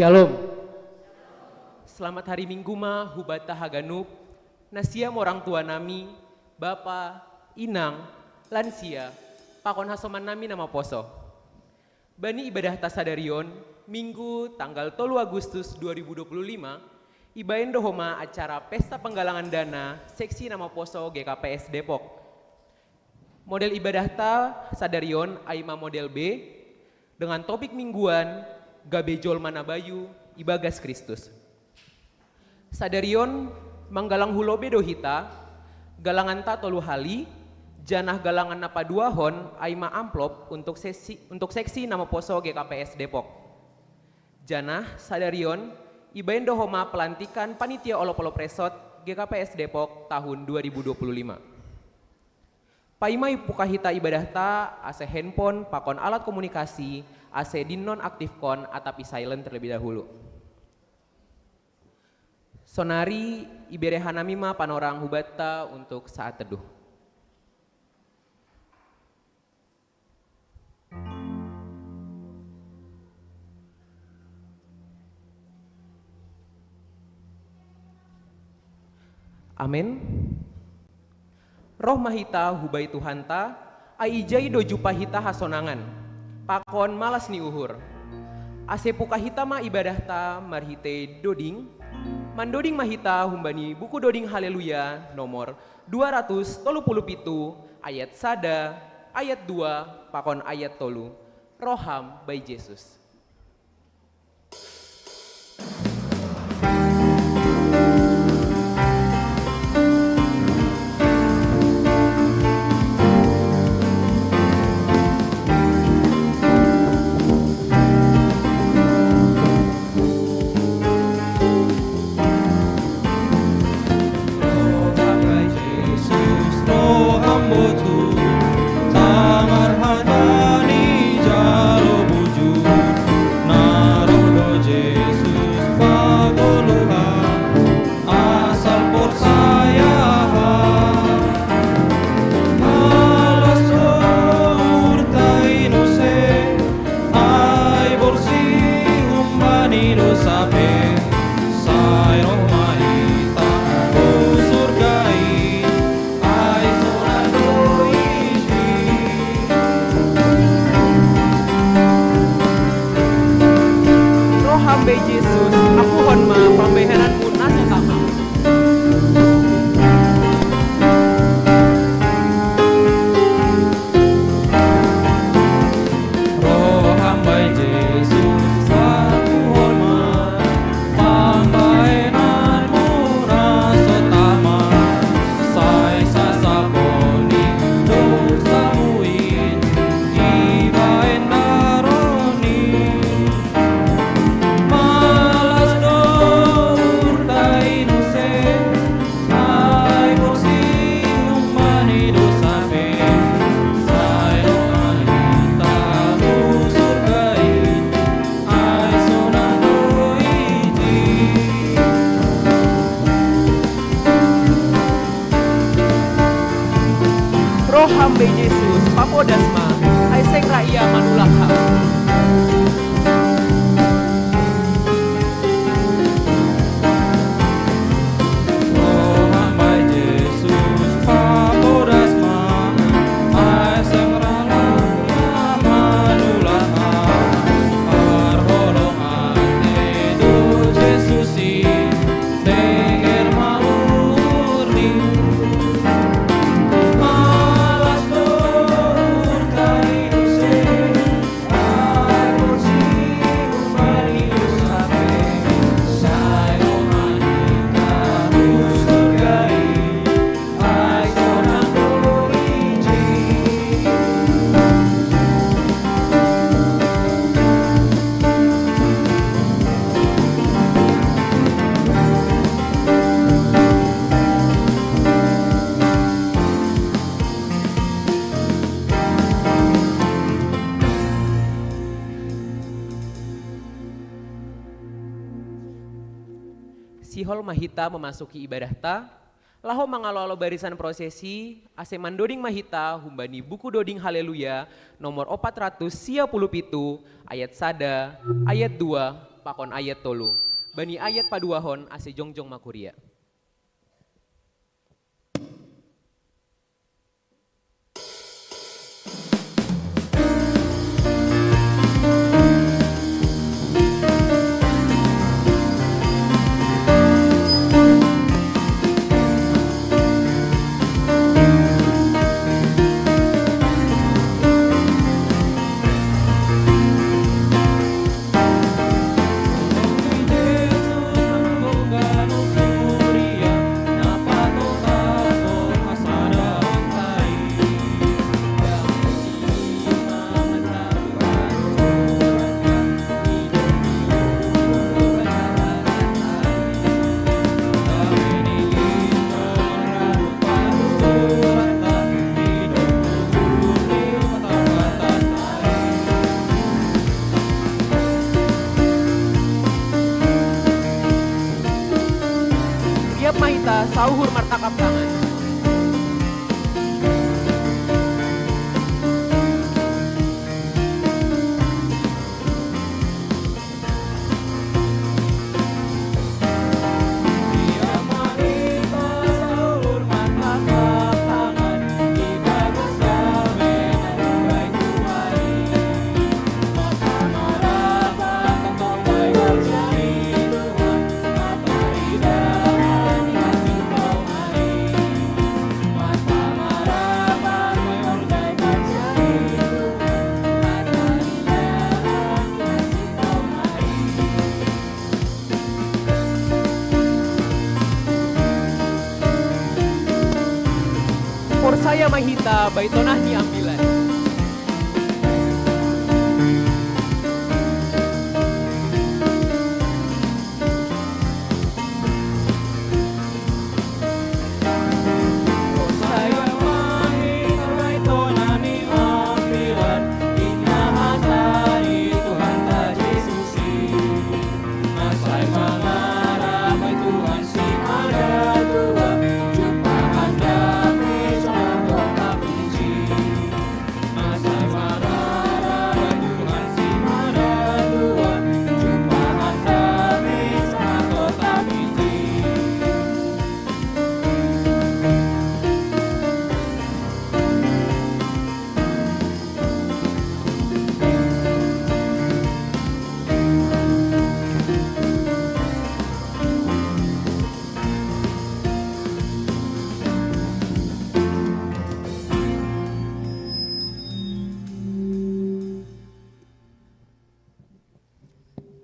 Shalom. Selamat hari Minggu ma hubata haganup. Nasiam orang tua nami, bapa, inang, lansia, pakon hasoman nami nama poso. Bani ibadah tasadarion, Minggu tanggal 3 Agustus 2025, ibaen dohoma acara Pesta Penggalangan Dana Seksi Nama Poso GKPS Depok. Model ibadah ta sadarion Aima model B dengan topik mingguan Gabejol Manabayu Ibagas Kristus. Sadarion manggalang hulobe dohita, galangan ta tolu hali, janah galangan napa dua hon, aima amplop untuk seksi nama poso GKPS Depok. Janah sadarion ibaen dohoma pelantikan panitia olop-olop resort GKPS Depok tahun 2025. Paimai pukahita ibadah ta ase handphone, pakon alat komunikasi, ase di non-aktifkon atapi silent terlebih dahulu. Sonari ibere hanamima panorang hubata untuk saat teduh. Amin. Roh mahita hubai Tuhanta, aijai doju pahita hasonangan, pakon malas ni uhur. Ase pukahita ma ibadah ta marhite doding, mandoding mahita humbani buku doding haleluya nomor 237 ayat sada, ayat 2, pakon ayat tolu, roham by Yesus. Hambe Yesus, papodasma, aiseng raya manulakha. Sihol mahita memasuki ibadah ta, laho mangalolo barisan prosesi, ase mandoding mahita humbani buku doding haleluya nomor 400 sia puluh pitu, ayat sada, ayat 2, pakon ayat tolu. Bani ayat paduahon ase jongjong makuria. Tiap mahita sauhur martakap tangan. Por saya mahita baitonah ni ambilan.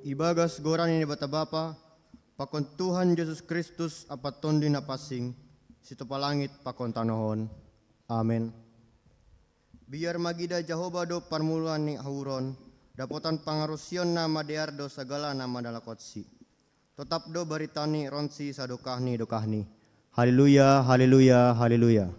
Ibagas goran ini bata bapa, pakon Tuhan Yesus Kristus apat tondi na pasing, sito palangit pakon tanohon. Amen. Biar magida Jehovah do parmuluan ni ahuron, dapotan pangarusion na madear do segala nama dalakotsi. Tetap do baritani ronsi sadokahni dokahni. Haleluya, haleluya, haleluya.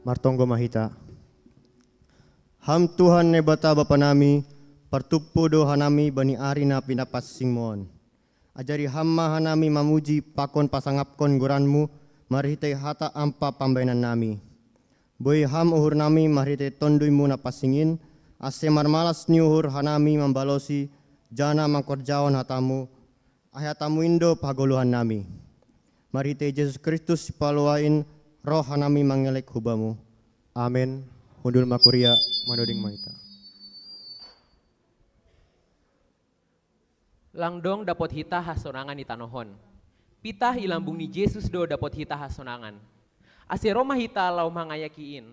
Martonggo mahita. Ham Tuhan ne bata bapa nami, partupo do hanami bani ari na pinapasing mon. Ajari hamma hanami mamuji pakon pasangapkon goranmu, marhite hata ampa pambainan nami. Boy ham uhur nami marhite tonduymu na pasingin, ase marmalas ni uhur hanami membalosi, jana mangkorjaon hatamu, ayatamu indo pagoluhan nami. Marhite Yesus Kristus paluain, roh hanami mangelek hubamu. Amin. Hundul makuria manoding mahita. Langdong dapot hita hasonangan di tanohon. Pitah ilambung ni Yesus do dapot hita hasonangan. Asero mahita lau mangayakiin.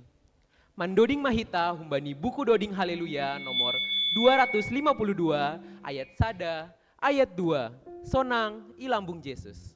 Mandoding mahita humbani buku doding haleluya nomor 252 ayat sada ayat 2. Sonang ilambung Yesus.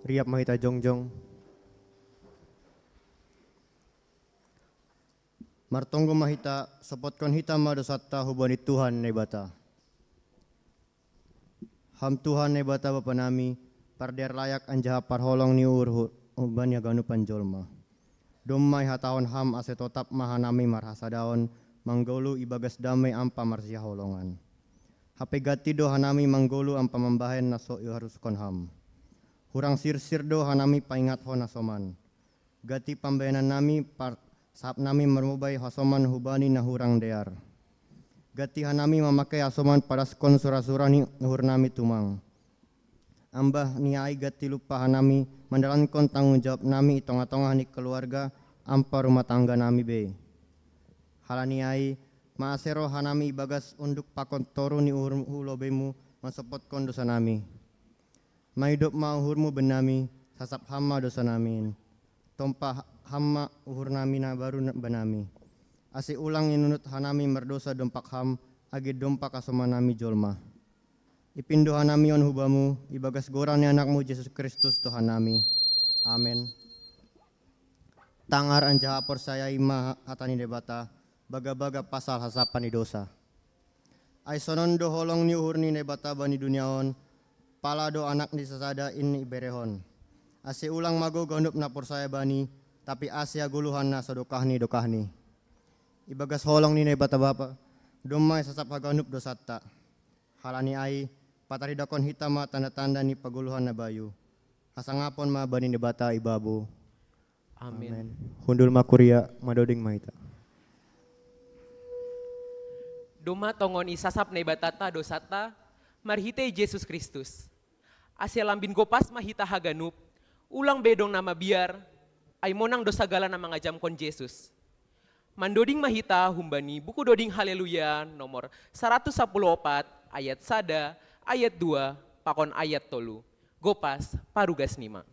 Riap mahita jongjong. Martonggo mahita sopotkon hita madosatta hubani Tuhan nebata. Ham Tuhan nebata Bapa nami parder layak anjaha parholong ni hubani aganu panjolma. Dommai hatahon ham ase totap mahanami marhasadaon manggolu ibagas damai ampa marsia holongan. Hape gati do hanami manggolu ampa mambahen naso harus kon ham. Hurang sir do hanami paingat ho nasoman. Gati pambayanan nami sahap nami mermubai hasoman hubani na hurang dear. Gati hanami memakai hasoman paraskon surah-surah ni hur nami tumang. Ambah niai gati lupa hanami mendalankan tanggung jawab nami itong-atong ni keluarga ampa rumah tangga nami be. Halaniai maasero hanami bagas unduk pakon toru ni hulobemu masopotkan dosa nami. Maidop mahurmu benami sasap hama dosa namin. Tompa hama uhur nami na baru benami. Asi ulang inunut hanami merdosa dompak ham agi dompak asoma nami jolma. Ipindo hanami on hubamu ibagas goran ni anakmu Yesus Kristus Tuhan nami. Amin. Tangar anjaha persaya ima hatani debata baga-baga pasal hasapan ni dosa. Ai sonon do holong ni uhur ni nebata bani duniaon palado anak ni sasada ini iberehon. Ase ulang mago gondop na persaya bani tapi asia guluhan na sodokahni dokahni. Ibagas holong ni nebata bapa domai sasap hagandup dosata. Halani ai pataridakon hitama tanda-tanda ni paguluhan na bayu. Hasangapon ma bani nebata ibabu. Amin. Hundul makuria madoding mahita. Doma tongon isasap na ibatata dosata, marhite Yesus Kristus. Asia lambin gopas mahita haganup, ulang bedong nama biar, ay monang dosa gala na mga jam kon Yesus. Mandoding mahita humbani buku doding haleluya nomor 114 ayat 1, ayat 2, pakon ayat 3. Gopas parugas nima.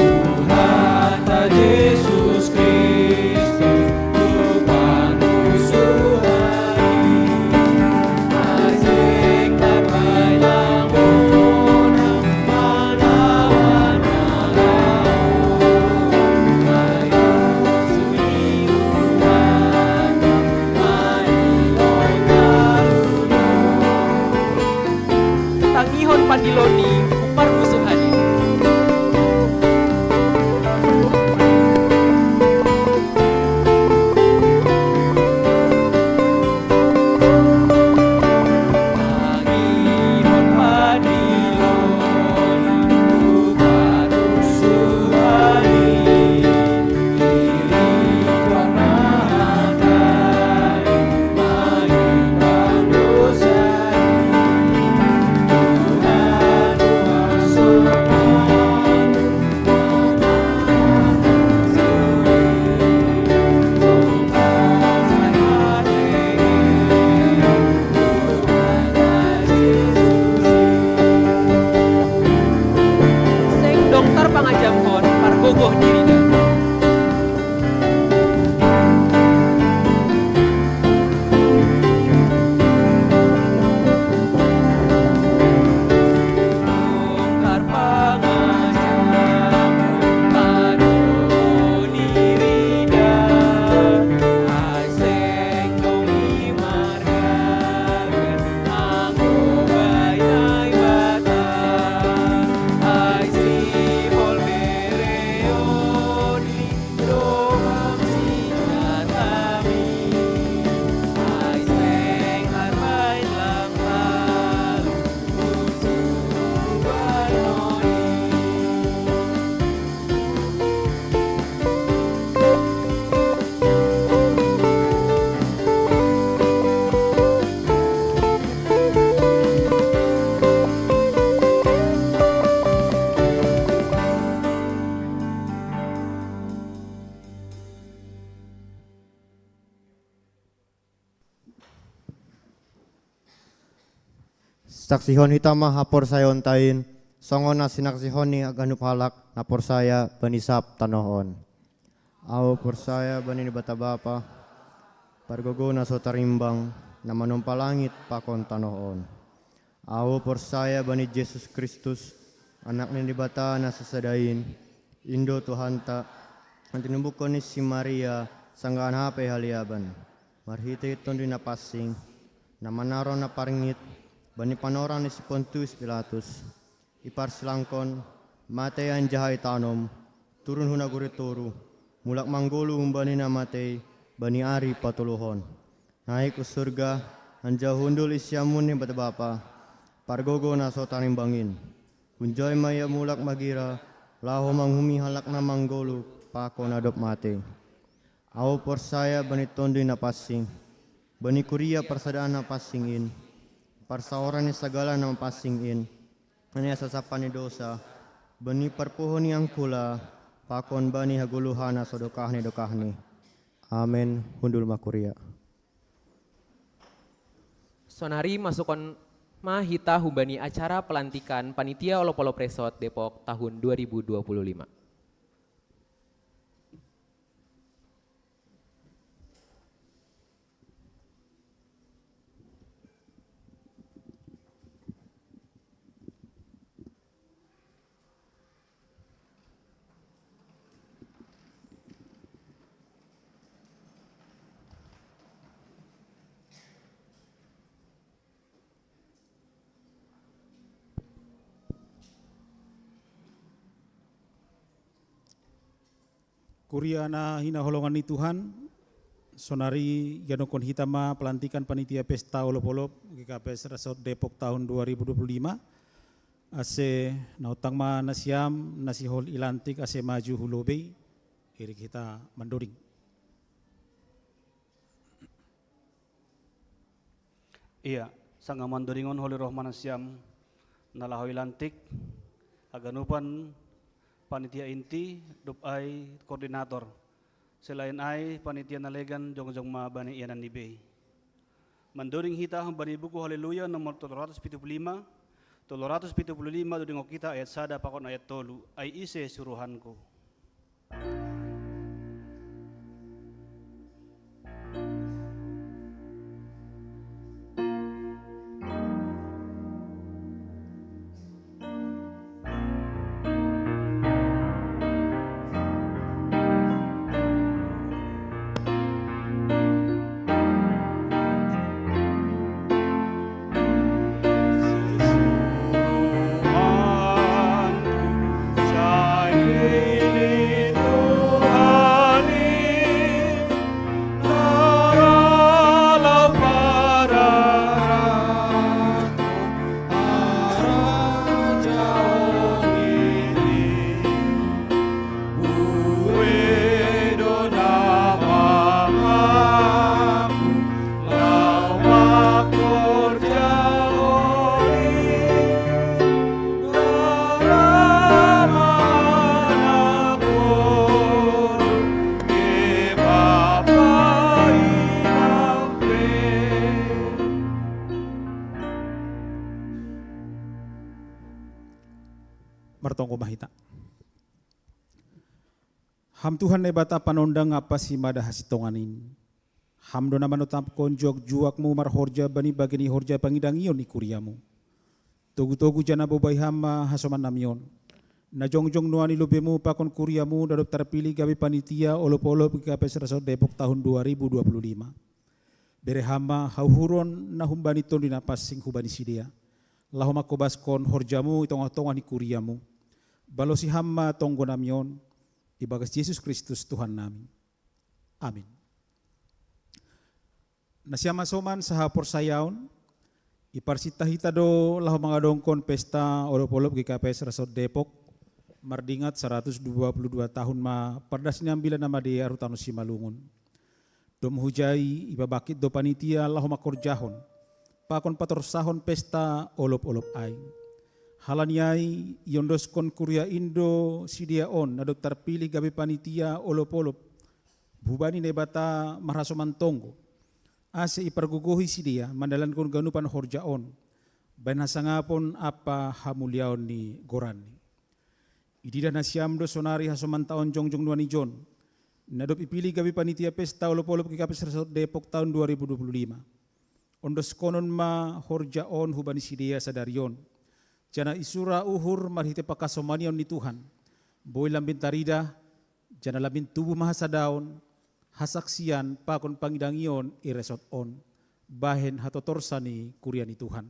Tuhan tak Saksihon hitama hapor sayon tain, songon na sinaksihon ni aganup halak na porsaya banisap tanohon. Awo porsaya bani ni bata bapa, pargogo na so tarimbang na manumpalangit pakon tanohon. Awo porsaya bani Jesus Kristus, anak ni bata na sasadain, Indo Tuhanta, ang tinubukon ni si Maria, sanggaan hape haliaban. Marhita iton din napasing, na manaron na paringit, bani panoran ni si Pontius Pilatus, iparsilangkon, matay ang jahay tanom, turun hunagurituru, mulak manggulu bani na matay, bani ari patuluhon. Naik ke surga, anja hundul isyamun ni batabapa, pargogo na so tanimbangin. Kunjoy maya mulak magira, laho manghumi halak na manggulu, pako nadop mate. Awo porsaya bani tondi na pasing, bani kuria persadaan na pasingin, parsaoran ni sagala na pasingin, anya sasapan ni dosa, bani parpuhon ni angkula, pakon bani haguluhan na sodokahni. Amen. Hundul makuria. Sonari masukon mahita hubani acara pelantikan Panitia Olop-Olop Resort Depok tahun 2025. Kuria na hinaholongan ni Tuhan, sonari ganokon hitama pelantikan panitia pesta olop-olop GKPS Resort Depok tahun 2025. Ase nautang ma nasiam nasihol ilantik ase maju hulobei, iri kita mandoring. Iya, sanga mandoringon holi roh manasiam nalahoy lantik, aganupan panitia inti, dup ay koordinator. Selain ay panitia nalegan jong-jong mabani ianan nibay. Manduring hita ang bani buku haleluya nomor 375, 375 duding kita ayat sada pakon ayat tolu, ay ise suruhanku. Martongko mahita. Ham Tuhan nebata panondang apa si mada hasitonganin. Ham dona manotap konjok juakmu marhorja bani bagini horja pangidang iyon ni kuriamu. Togu-togu jana bobai hama hasoman namion. Na jongjong nuani lubemu pakon kuriamu dadop terpilih gabi panitia olop-olop GKPS Resort Depok tahun 2025. Bere hama hauhuron na humbani ton dinapas sing hubani sidia. Lahoma kobaskon horjamu itong-tongan ni kuriamu. Balosi hama tonggo namion, ibagas Yesus Kristus Tuhan namin. Amin. Nasyama soman sa hapor sayaon, iparsita-hita do laho mga dongkon pesta olop-olop GKPS Resort Depok, mardingat 122 tahun ma pardas niambilan nama di arutano si Malungun. Dom hujai ibabakit do panitia laho makorjahon, pakon patorsahon pesta olop-olop ay. Halaniai yondoskon kuria Indo sidiaon na dokter pilih gabi panitia olop-olop. Bubani nebata marasoman tonggo. Ase iparguguhi sidia mandalan kon ganupan horjaon. Banasangapon apa hamuliaon ni Goran. Idida na siyam do sonari hasoman taon jongjong nuani John. Nadop ipili gabi panitia pesta olop-olop kikapes resort Depok tahun 2025. Ondos konon ma horjaon hubani sidia sadarion. Jana isura uhur marhite pakasomanion ni Tuhan. Boy lambin tarida, jana lambin tubuh mahasadaon, hasaksian pakon pangidangion iresot on. Bahen hatotorsa ni kurian ni Tuhan.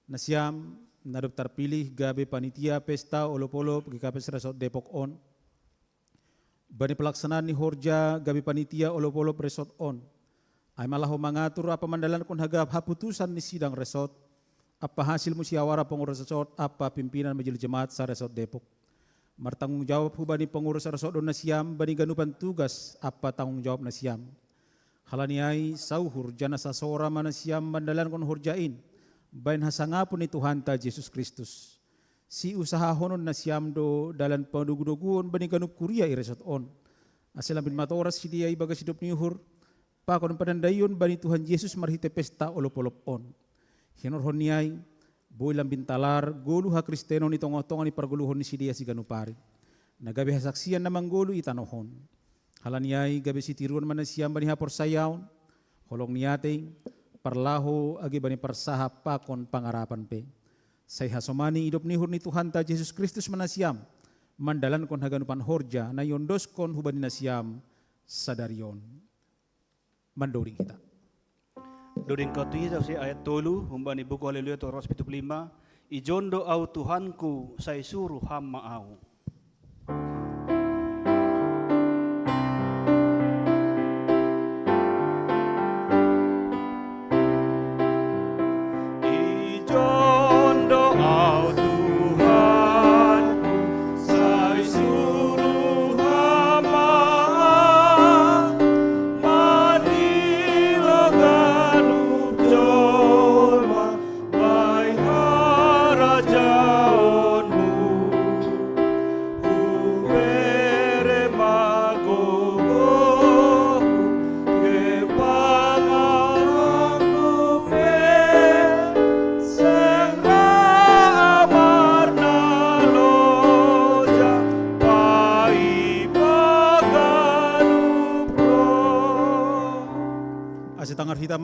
Nasyam nadop terpilih gabe panitia pesta olop-olop GKPS Resort Depok on. Bani pelaksanaan ni horja gabe panitia olop-olop resort on. Ay malaho mangatur apa mandalan kon hagap haputusan ni sidang resort. Apa hasil musyawarah pengurus resort apa pimpinan majelis jemaat sa resort Depok. Martanggung jawab hubani pengurus resort on nasyam bani ganupan tugas apa tanggung jawab nasyam. Halaniai sauhur jana sasora manasyam mandalan kon horjain. Bain hasangapon ni Tuhan ta Yesus Kristus. Si usaha honon na siyamdo dalan paduguduguon bani ganup kuria iresot on. Asilam bin matoras si dia ibaga sidup niyuhur. Pakon padandayon bani Tuhan Yesus marhite pesta olop-olop on. Hinorhon niyay, boy lang bintalar, gulu ha kristeno ni tongotongan ni parguluhon ni si dia si ganupari. Nagabi hasaksiyan namang gulu itanohon. Halaniyay gabi si tiruan man na siyam bani hapor sayaw, holong niyating, parlaho agi bani parsaha pakon pangarapan pe. Say hasomani idop nihur ni Tuhan ta Yesus Kristus manasyam, mandalan kon haganupan horja na yondos kon hubani nasyam sadarion. Mandoring kita. Doring katuhi sa si ayat 3 humbani buku Haleluya to Ros 75 ijondo au Tuhanku say suru hamma au.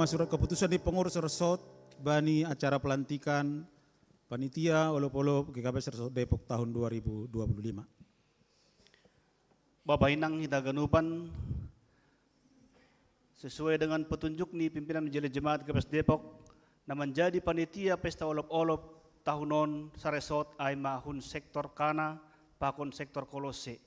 Surat keputusan di pengurus resort bani acara pelantikan panitia olop-olop GKPS Resort Depok tahun 2025. Bapak Inang Hitaganupan sesuai dengan petunjuk ni pimpinan majelis jemaat GKPS Depok na menjadi panitia pesta olop-olop tahunon sa resort ay mahun sektor kana pakon sektor kolose.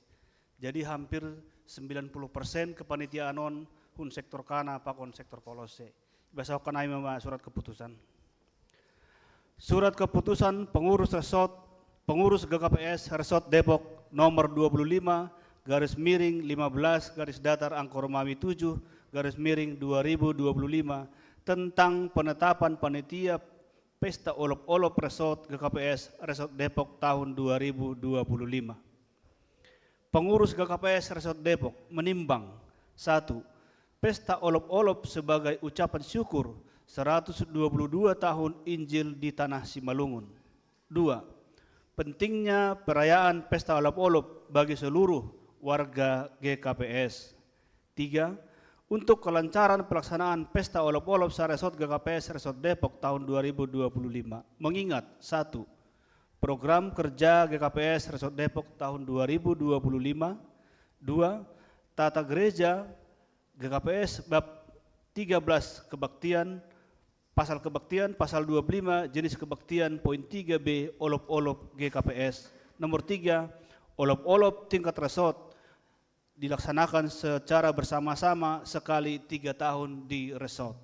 Jadi hampir 90% kepanitiaanon hun sektor kana pakon sektor kolose. Basahokan ay mama surat keputusan. Surat keputusan pengurus resort, pengurus GKPS Resort Depok nomor 25 garis miring 15 garis datar angka Romawi 7 garis miring 2025 tentang penetapan panitia pesta olop-olop resort GKPS Resort Depok tahun 2025. Pengurus GKPS Resort Depok menimbang 1. Pesta olop-olop sebagai ucapan syukur 122 tahun Injil di Tanah Simalungun. 2. Pentingnya perayaan pesta olop-olop bagi seluruh warga GKPS. 3. Untuk kelancaran pelaksanaan pesta olop-olop sa Resort GKPS Resort Depok tahun 2025. Mengingat 1. Program kerja GKPS Resort Depok tahun 2025. 2. Tata gereja GKPS bab 13 kebaktian, pasal kebaktian, pasal 25 jenis kebaktian, poin 3B olop-olop GKPS. Nomor 3, olop-olop tingkat resort dilaksanakan secara bersama-sama sekali 3 tahun di resort.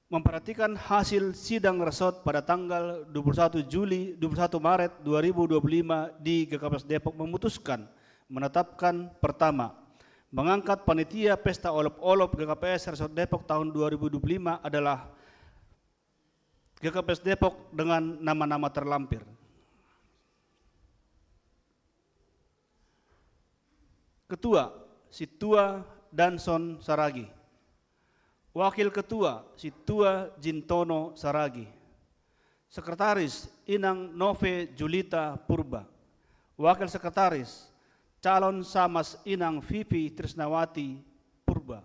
Memperhatikan hasil sidang resort pada tanggal 21 Maret 2025 di GKPS Depok memutuskan menetapkan pertama, mengangkat panitia pesta olop-olop GKPS Resort Depok tahun 2025 adalah GKPS Depok dengan nama-nama terlampir. Ketua, Situa Danson Saragi. Wakil Ketua, Situa Jintono Saragi. Sekretaris Inang Nove Julita Purba. Wakil Sekretaris Calon Samas Inang Vivi Trisnawati Purba.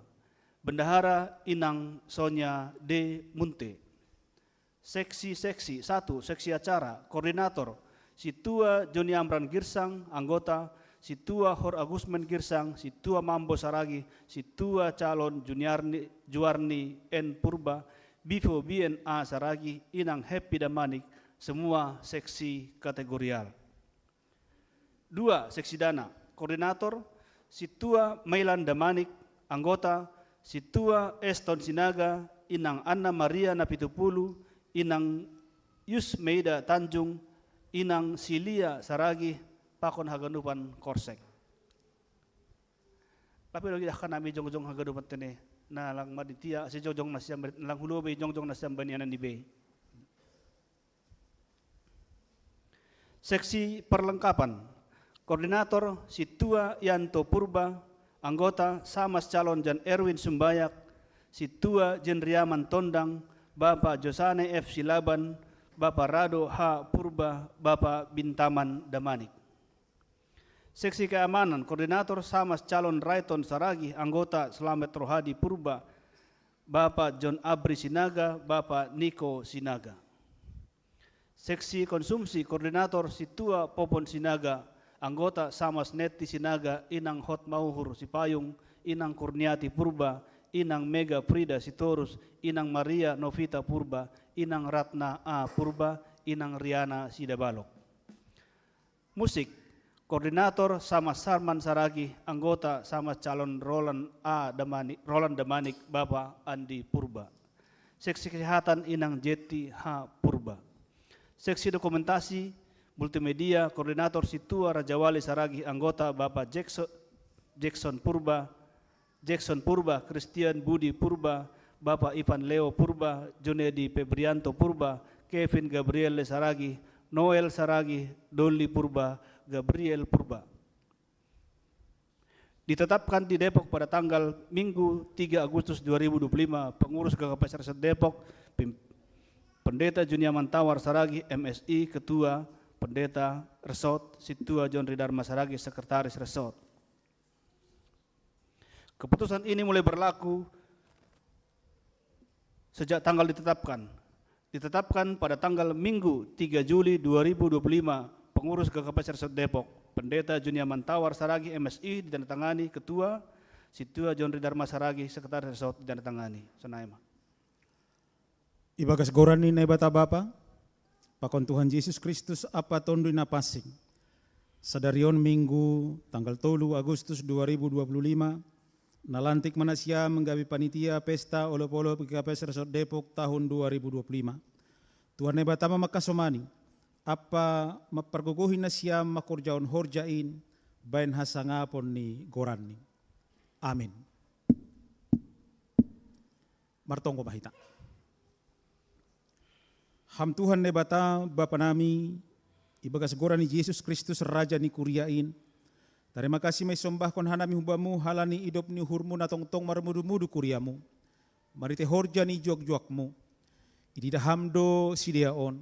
Bendahara Inang Sonya D. Munte. Seksi 1, Seksi Acara, Koordinator Situa Joni Amran Girsang, Anggota Situa Hor Agusman Girsang, Situa Mambo Saragi, Situa Calon Juarni N. Purba, Bifo BNA Saragi, Inang Happy Damanik, semua seksi kategorial. 2. Seksi Dana, Koordinator Situa Mailan Damanik, Anggota Situa Eston Sinaga, Inang Anna Maria Napitupulu, Inang Yusmeida Tanjung, Inang Silia Saragi, Pakon Haganupan Korsek. Tapi lagi dah kan kami jong-jong Haganupan tene na lang maditia si jong na siyam lang hulubi jong na siyam banianan ni Bay. Seksi Perlengkapan, Koordinator Situa Yanto Purba, Anggota Samas Calon Jan Erwin Sumbayak, Situa Jen Riaman Tondang, Bapak Josane F. Silaban, Bapak Rado H. Purba, Bapak Bintaman Damanik. Seksi Keamanan, Koordinator Samas Calon Raiton Saragi, Anggota Slamet Rohadi Purba, Bapak John Abri Sinaga, Bapak Niko Sinaga. Seksi Konsumsi, Koordinator Situa Popon Sinaga, Anggota Samas Neti Sinaga, Inang Hot Mauhur Sipayung, Inang Kurniati Purba, Inang Mega Frida Sitorus, Inang Maria Novita Purba, Inang Ratna A. Purba, Inang Riana Sidabalok. Musik, Koordinator Samas Sarman Saragi, Anggota Samas Calon Roland Damanik, Bapak Andi Purba. Seksi Kesehatan Inang Jeti H. Purba. Seksi Dokumentasi Multimedia, Koordinator Situa Rajawali Saragi, Anggota Bapak Jackson Purba, Christian Budi Purba, Bapak Ivan Leo Purba, Junedi Febrianto Purba, Kevin Gabriel Saragi, Noel Saragi, Dolly Purba, Gabriel Purba. Ditetapkan di Depok pada tanggal Minggu 3 Agustus 2025, Pengurus GKPS Resort Depok, Pendeta Juniaman Tawar Saragi, MSI, Ketua Pendeta Resort, Situa John Ridharma Saragi, Sekretaris Resort. Keputusan ini mulai berlaku sejak tanggal ditetapkan. Ditetapkan pada tanggal Minggu 3 Juli 2025, Pengurus GKPS Resort Depok, Pendeta Juniaman Tawar Saragi, MSI, ditandatangani. Ketua Situa John Ridharma Saragi, Sekretaris Resort, ditandatangani. Sanaima. Ibagas gorani na ibata Bapa, Pakon Tuhan Yesus Kristus apa tondo na pasing. Sadarion Minggu tanggal 3 Agustus 2025, nalantik manasya menggawi panitia pesta olop-olop GKPS Resort Depok tahun 2025. Tuhan na ibata makasomani, apa maperguguhin na siya makurjaon horjain, bain hasangapon ni gorani. Amin. Martong ko mahita. Ham Tuhan ne bata Bapa nami, ibagas gora ni Yesus Kristus Raja ni kuriain. Terima kasih may sombah kon hanami hubamu halani idop ni hurmu na tongtong marmudu-mudu kuriamu. Marite horja ni juak-juakmu. Idida hamdo sideaon.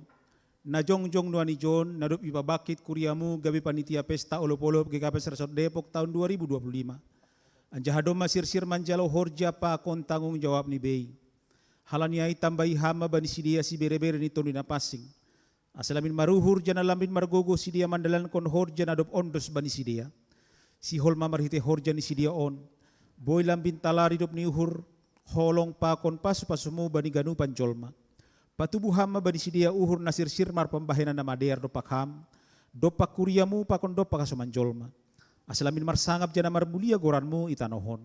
Na jongjong nuani John, nadup ibabakit kuriamu gabi panitia pesta olop-olop GKPS Resort Depok tahun 2025. Anjahado masir-sir manjalo horja pa kon tanggung jawab ni Bey. Halaniai tambahi hama bani sidia si bere-bere ni tonu na pasing. Asalamin maruhur jana lambin margogo sidia mandalan kon horja nadop ondos bani sidia. Si hol mamarhite horja ni sidia on. Boy lambin talari dop ni uhur holong pa kon pasu-pasumu bani ganu panjolma. Patubuh hama bani sidia uhur nasir-sir mar pembahenan na madear dopak ham. Dopak kuriamu pakon dopak asumanjolma. Asalamin mar sangap jana mar mulia goranmu itanohon.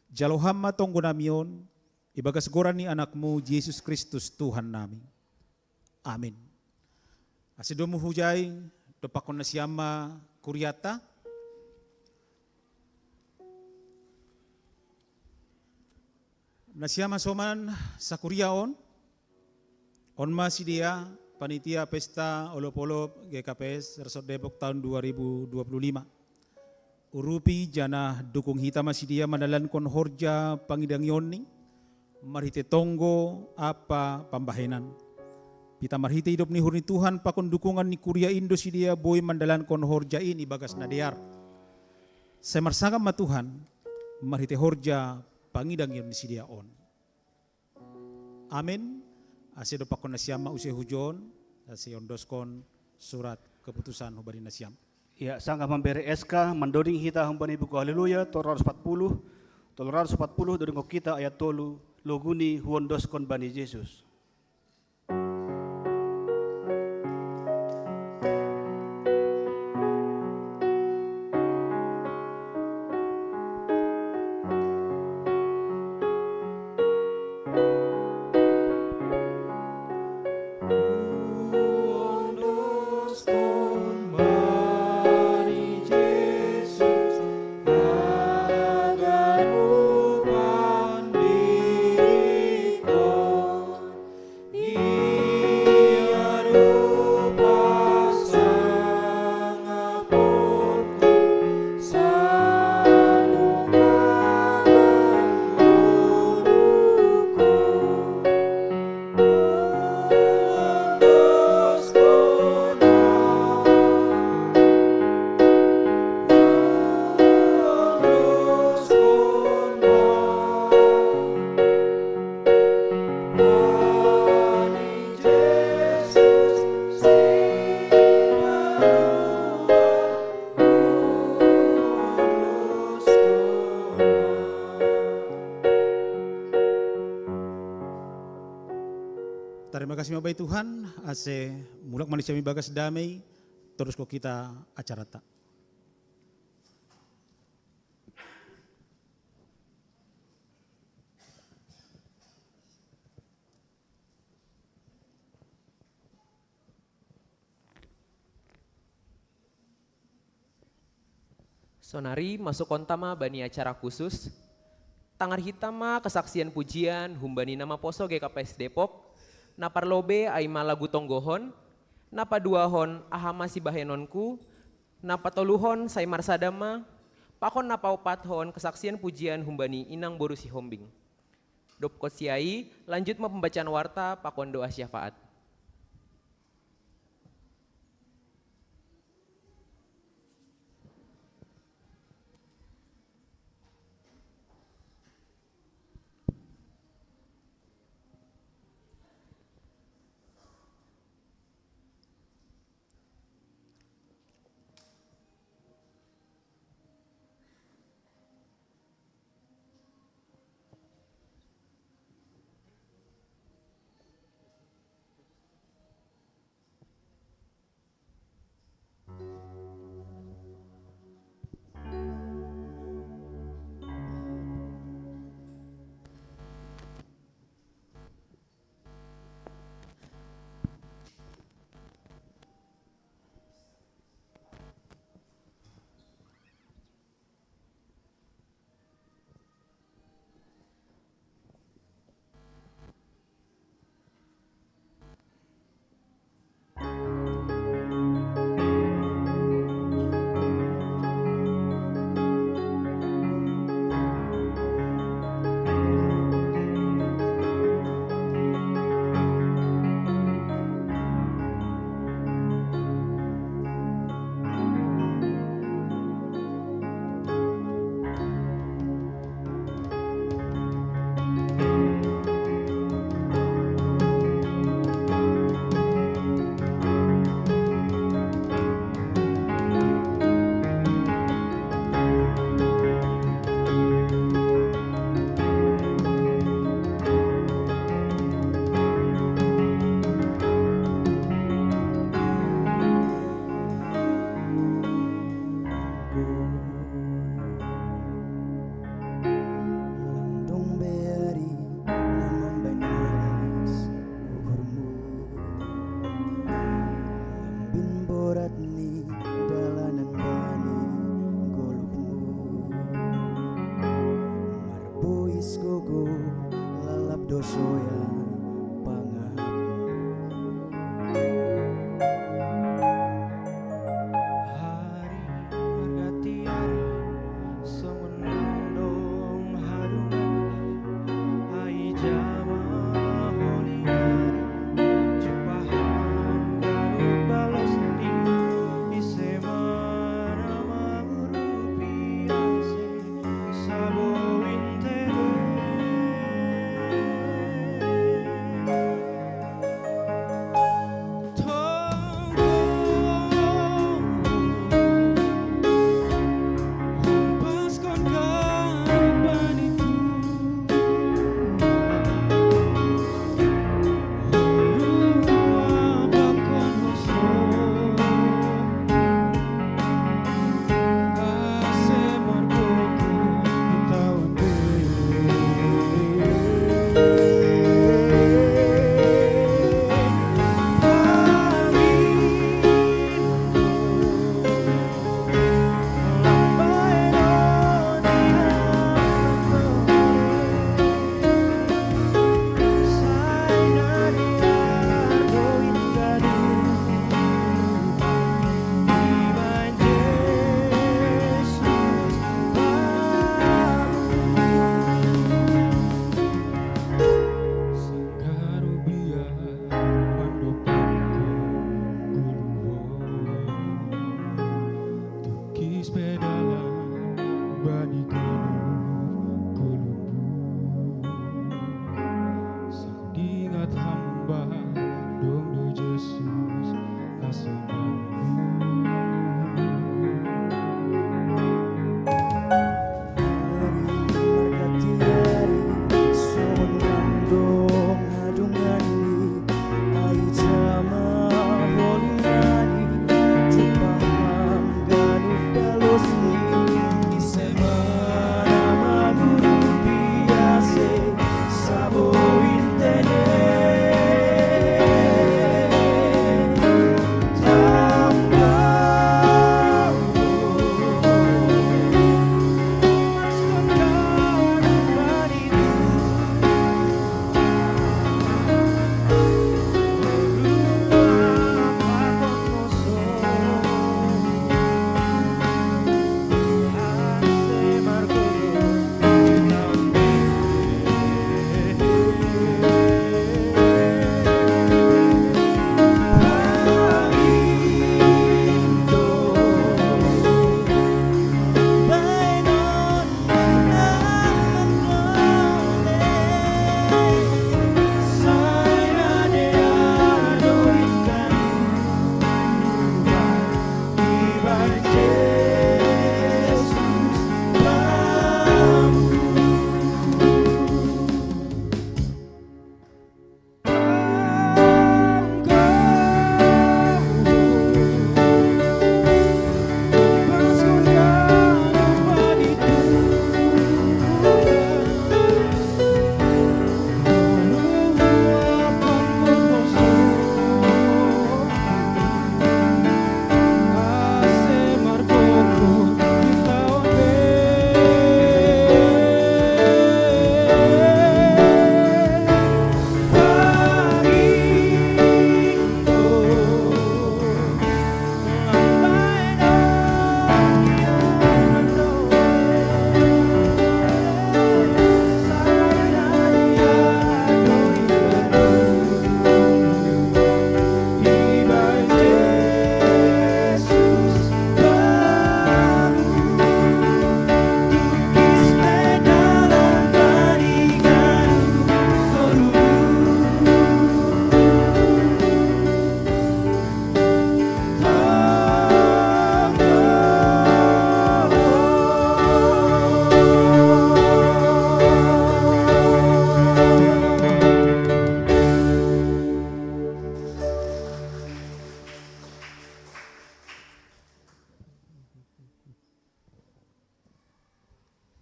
Jalo hama tonggo namion. Ibagas goran ni anakmu Yesus Kristus Tuhan nami. Amin. Asidomu hujay dopakon na siyama kuryata. Nasiyama soman sa kuryaon. Onma si dia panitia pesta olop-olop GKPS Resort Depok tahun 2025. Urupi jana dukung hitam si dia manalan kon horja pangidang yoni marite tonggo apa pambahenan. Pita marhita hidup ni hurni Tuhan pakon dukungan ni kuria Indo si dia boy mandalan kon horja ini bagas nadear. Saya marsangam ma Tuhan marhite horja pangidang yon si dia on. Amin. Asedo pakon nasiama usai hujon ase ondoskon surat keputusan hubari nasiam. Ya, sangka memberi SK mendoring hita hambani buku haleluya 340 doring kita ayat tolu loguni huondoskon bani Yesus. Terima kasih Bapak Tuhan, ase mulak manusia mi bagas damai, terus kok kita acara tak. Sonari masuk kontama bani acara khusus. Tangar hitama kesaksian pujian humbani nama poso GKPS Depok. Napa lobe aima lagu tonggohon, napa duahon ahama si bahenonku, napa toluhon say marsadama, pakon napa opathon kesaksian pujian humbani inang boru si hombing. Dop kosiai lanjut pembacaan warta pakon doa syafaat.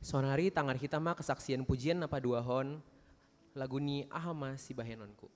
Sonari tangan hitama kesaksian pujian napa duahon lagu ni ahama si bahenonku.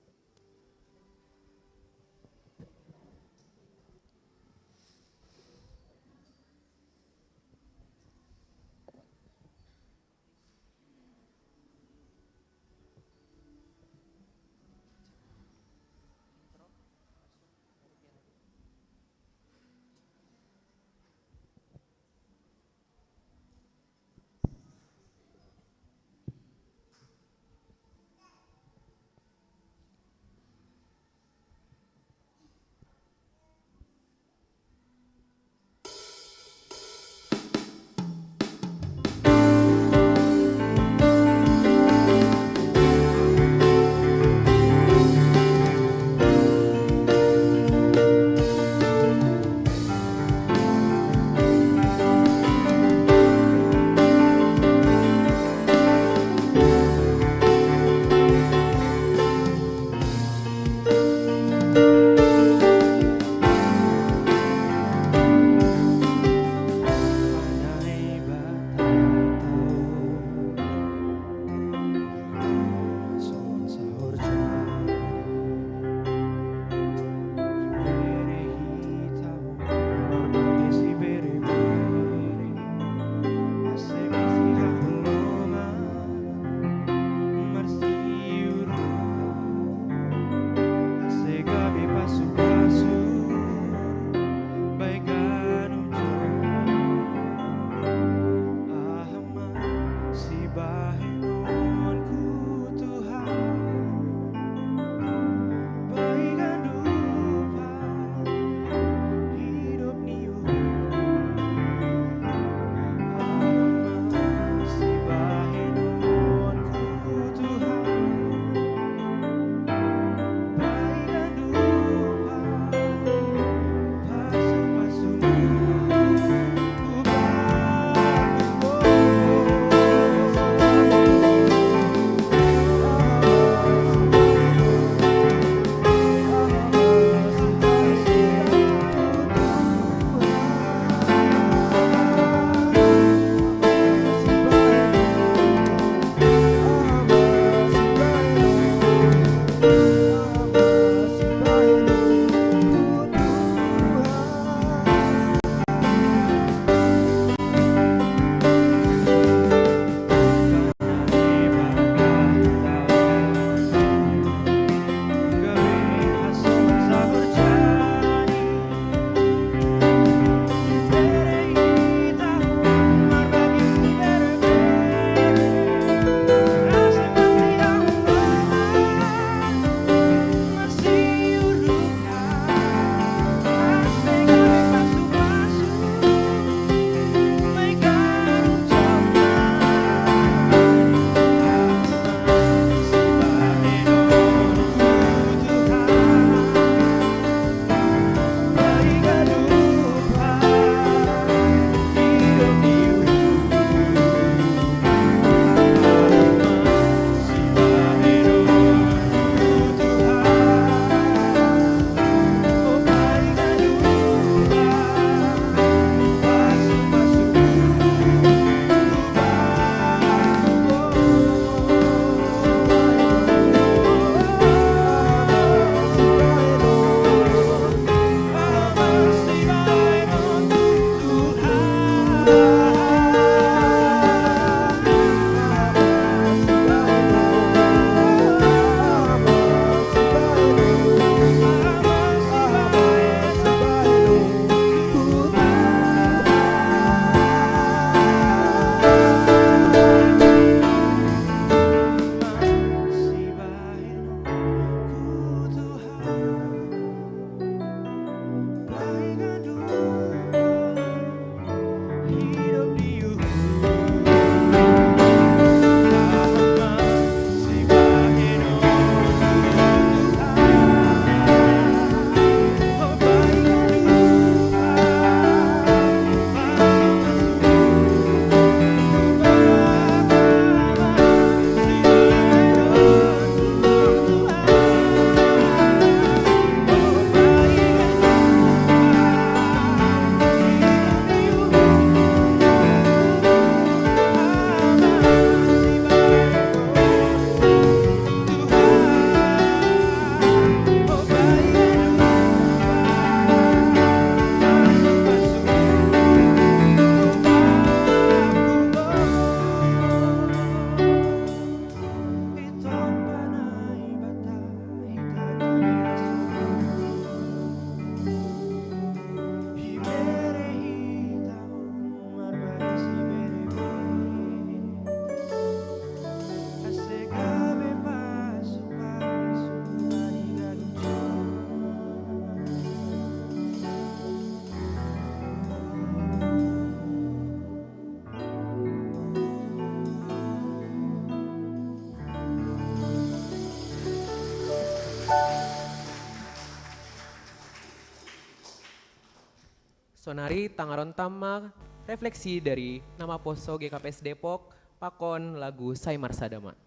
Sonari Tangaron Tama, refleksi dari nama Poso GKPS Depok, pakon lagu Saimar Sadama.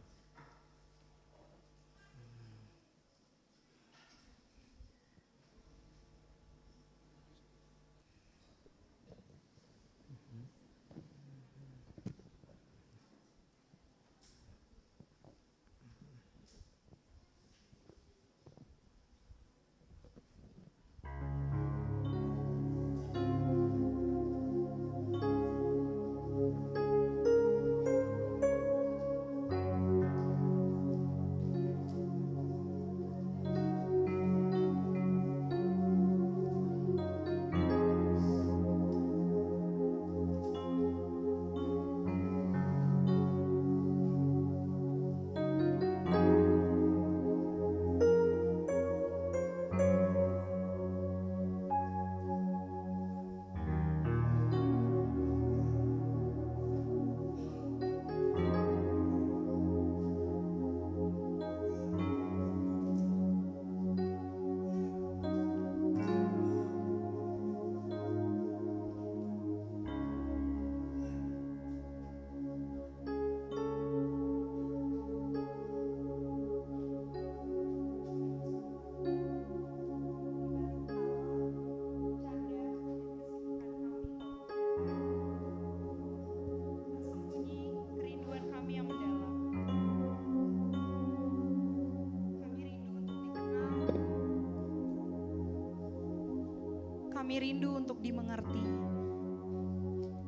Kami rindu untuk dimengerti,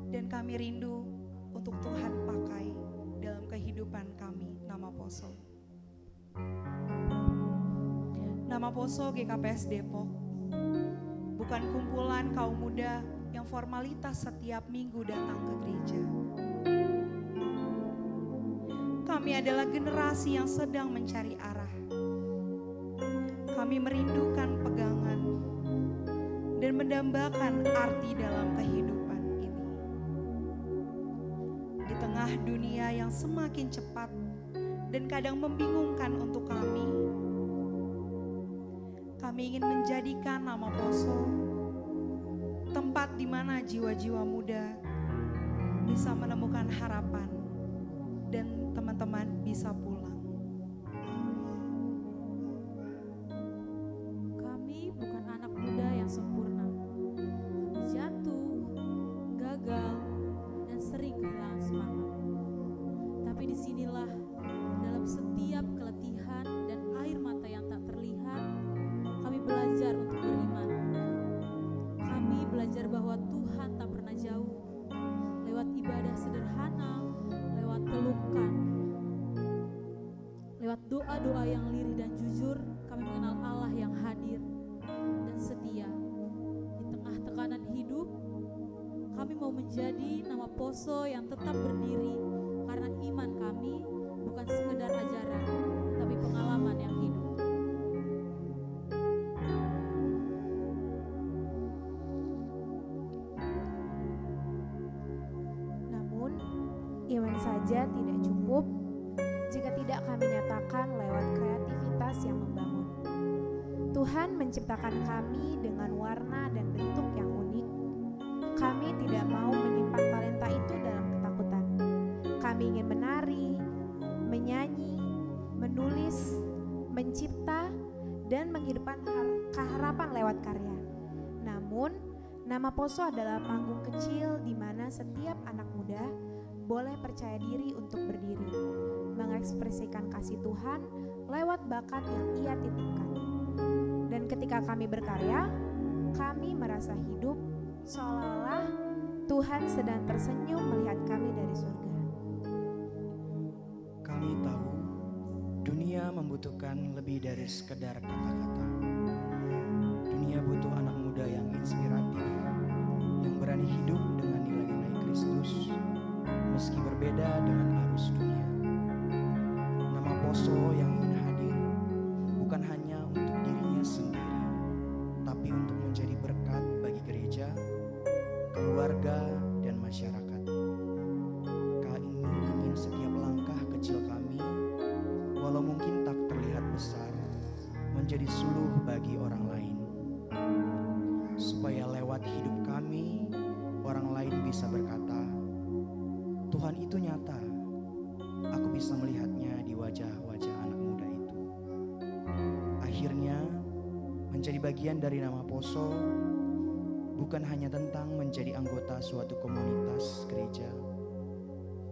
dan kami rindu untuk Tuhan pakai dalam kehidupan kami, nama Poso. Nama Poso GKPS Depok bukan kumpulan kaum muda yang formalitas setiap minggu datang ke gereja. Kami adalah generasi yang sedang mencari arah. Kami merindukan pegangan dan mendambakan arti dalam kehidupan ini. Di tengah dunia yang semakin cepat dan kadang membingungkan untuk kami ingin menjadikan nama Poso tempat di mana jiwa-jiwa muda bisa menemukan harapan dan teman-teman bisa pulang. Kami bukan anak muda yang sempurna. Kami jatuh, gagal, dan sering kehilangan semangat. Tapi disinilah dalam setiap keletihan dan air mata yang tak terlihat, kami belajar untuk beriman. Kami belajar bahwa Tuhan tak pernah jauh. Lewat ibadah sederhana, lewat pelukan, lewat doa-doa yang lirih dan jujur, kami mengenal Allah yang hadir dan setia. Di tengah tekanan hidup, kami mau menjadi nama Poso yang tetap berdiri karena iman kami bukan sekedar ajaran, tapi pengalaman yang hidup. Namun, iman saja tidak cukup jika tidak kami nyatakan lewat kreativitas yang membangun. Tuhan menciptakan kami dengan warna dan bentuk yang unik. Kami tidak mau menyimpan talenta itu dalam ketakutan. Kami ingin menari, menyanyi, menulis, mencipta, dan menghidupkan keharapan lewat karya. Namun, nama Poso adalah panggung kecil di mana setiap anak muda boleh percaya diri untuk berdiri, mengekspresikan kasih Tuhan lewat bakat yang Ia titipkan. Dan ketika kami berkarya, kami merasa hidup seolah-olah Tuhan sedang tersenyum melihat kami dari surga. Kami tahu dunia membutuhkan lebih dari sekedar kata-kata. Dunia butuh anak muda yang inspiratif, yang berani hidup dengan nilai-nilai Kristus, meski berbeda dengan arus dunia. Nama Poso yang ingin hadir bukan hanya untuk dirinya sendiri, tapi untuk menjadi berkat bagi gereja, keluarga, dan masyarakat. Kami ingin setiap langkah kecil kami, walau mungkin tak terlihat besar, menjadi suluh bagi orang lain. Supaya lewat hidup kami Tuhan itu nyata. Aku bisa melihatnya di wajah-wajah anak muda itu. Akhirnya, menjadi bagian dari nama Poso bukan hanya tentang menjadi anggota suatu komunitas gereja,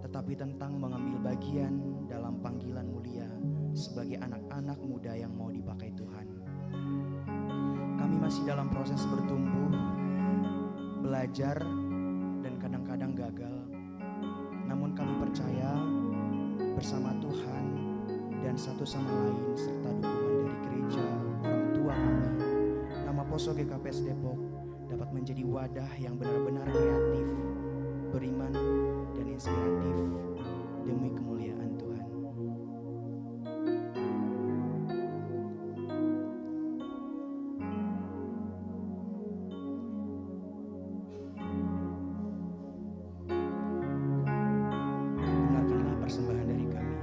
tetapi tentang mengambil bagian dalam panggilan mulia sebagai anak-anak muda yang mau dipakai Tuhan. Kami masih dalam proses bertumbuh, belajar, dan kadang-kadang gagal. Namun kami percaya bersama Tuhan dan satu sama lain serta dukungan dari gereja, orang tua kami, nama Poso GKPS Depok dapat menjadi wadah yang benar-benar kreatif, beriman, dan inspiratif demi kemuliaan Tuhan. Dengarkanlah persembahan dari kami.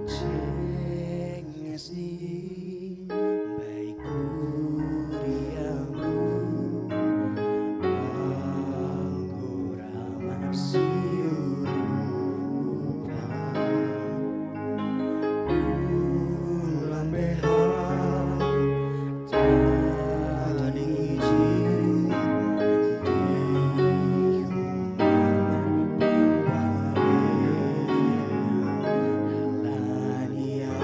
Cenges di baik kuriamu, anggora marsiur upah, ulang behar tadi izin di halania.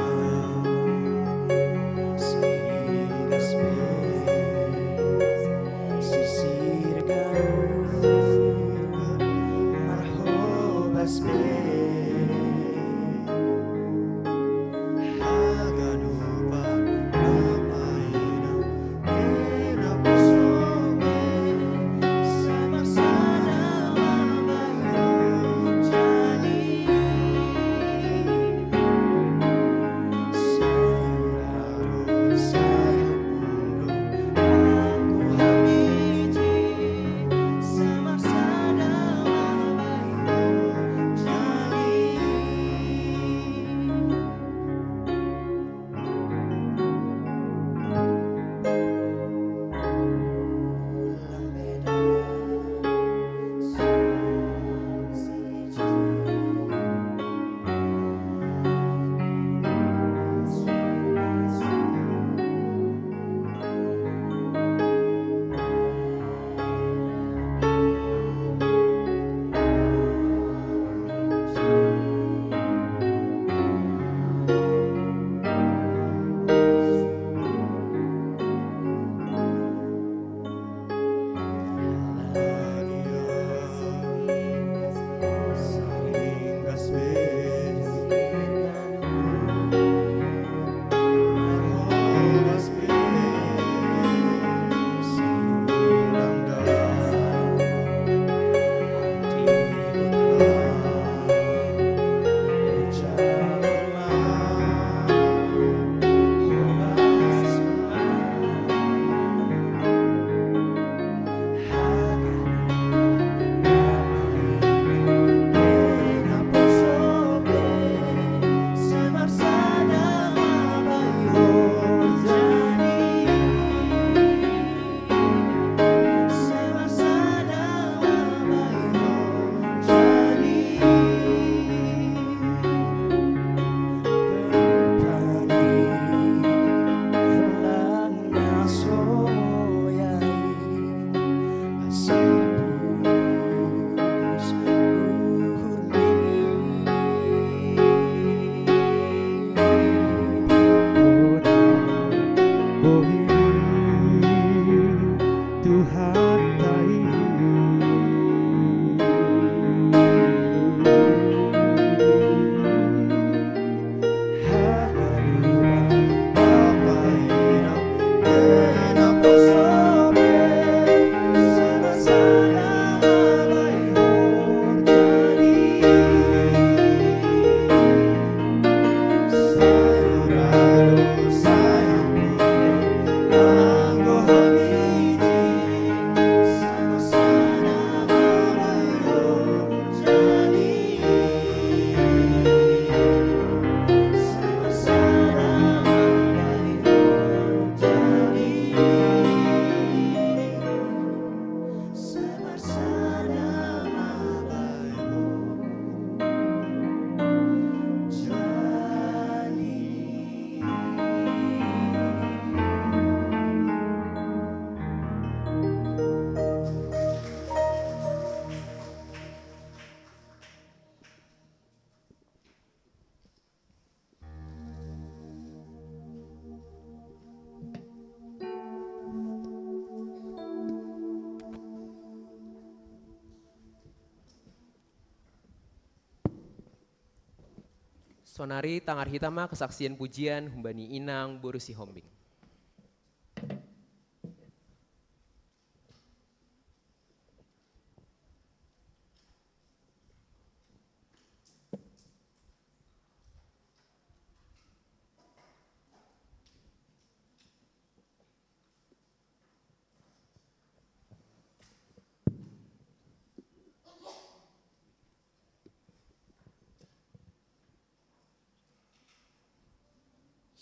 Sonari tangar hitama kesaksian pujian humbani inang borusi hombing.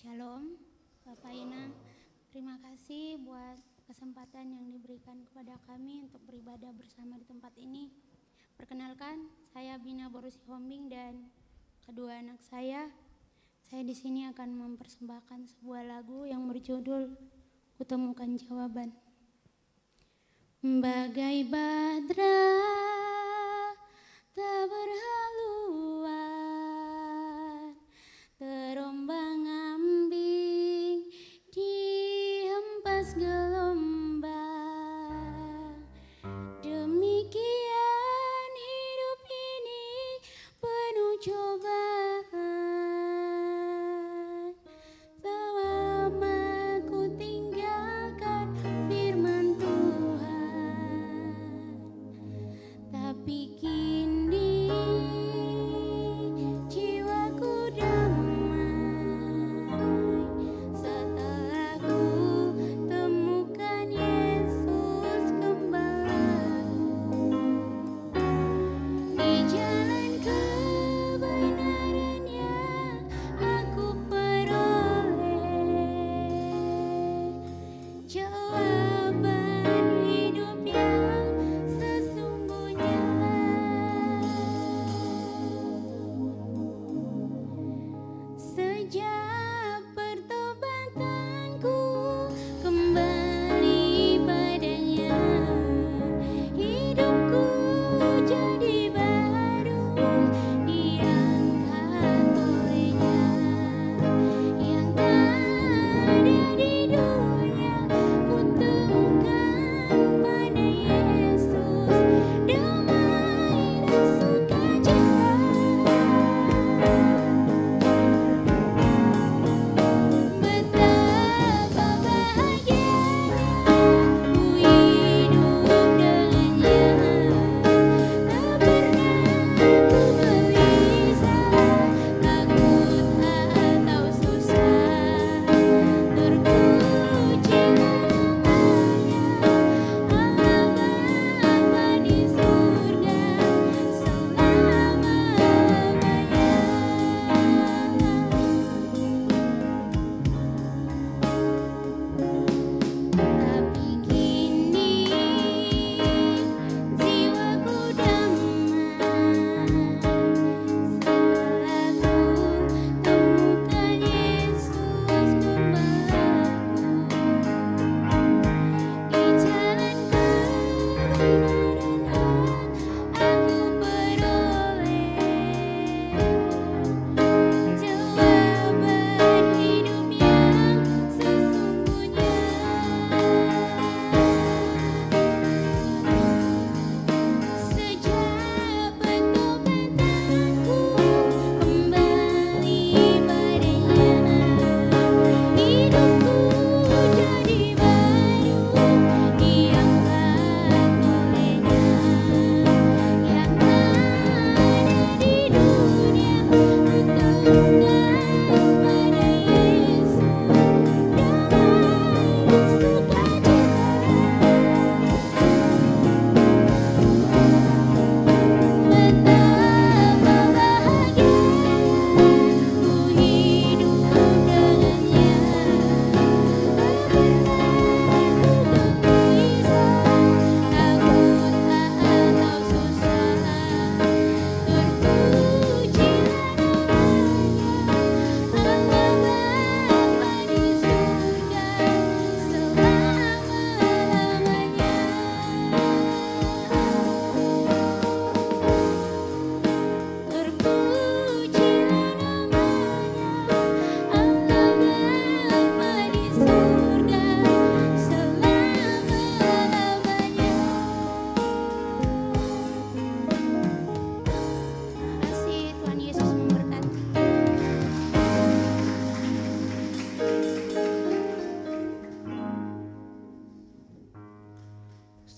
Shalom, Bapak Inang. Terima kasih buat kesempatan yang diberikan kepada kami untuk beribadah bersama di tempat ini. Perkenalkan, saya Bina Borusi Hombing dan kedua anak saya. Saya di sini akan mempersembahkan sebuah lagu yang berjudul Kutemukan Jawaban. Bagai badra tak berhaluan, terombang ambing dihempas gelombang. Demikian hidup ini penuh cobaan. Tak lama ku tinggalkan firman Tuhan, tapi kini jiwaku damai setelah ku temukan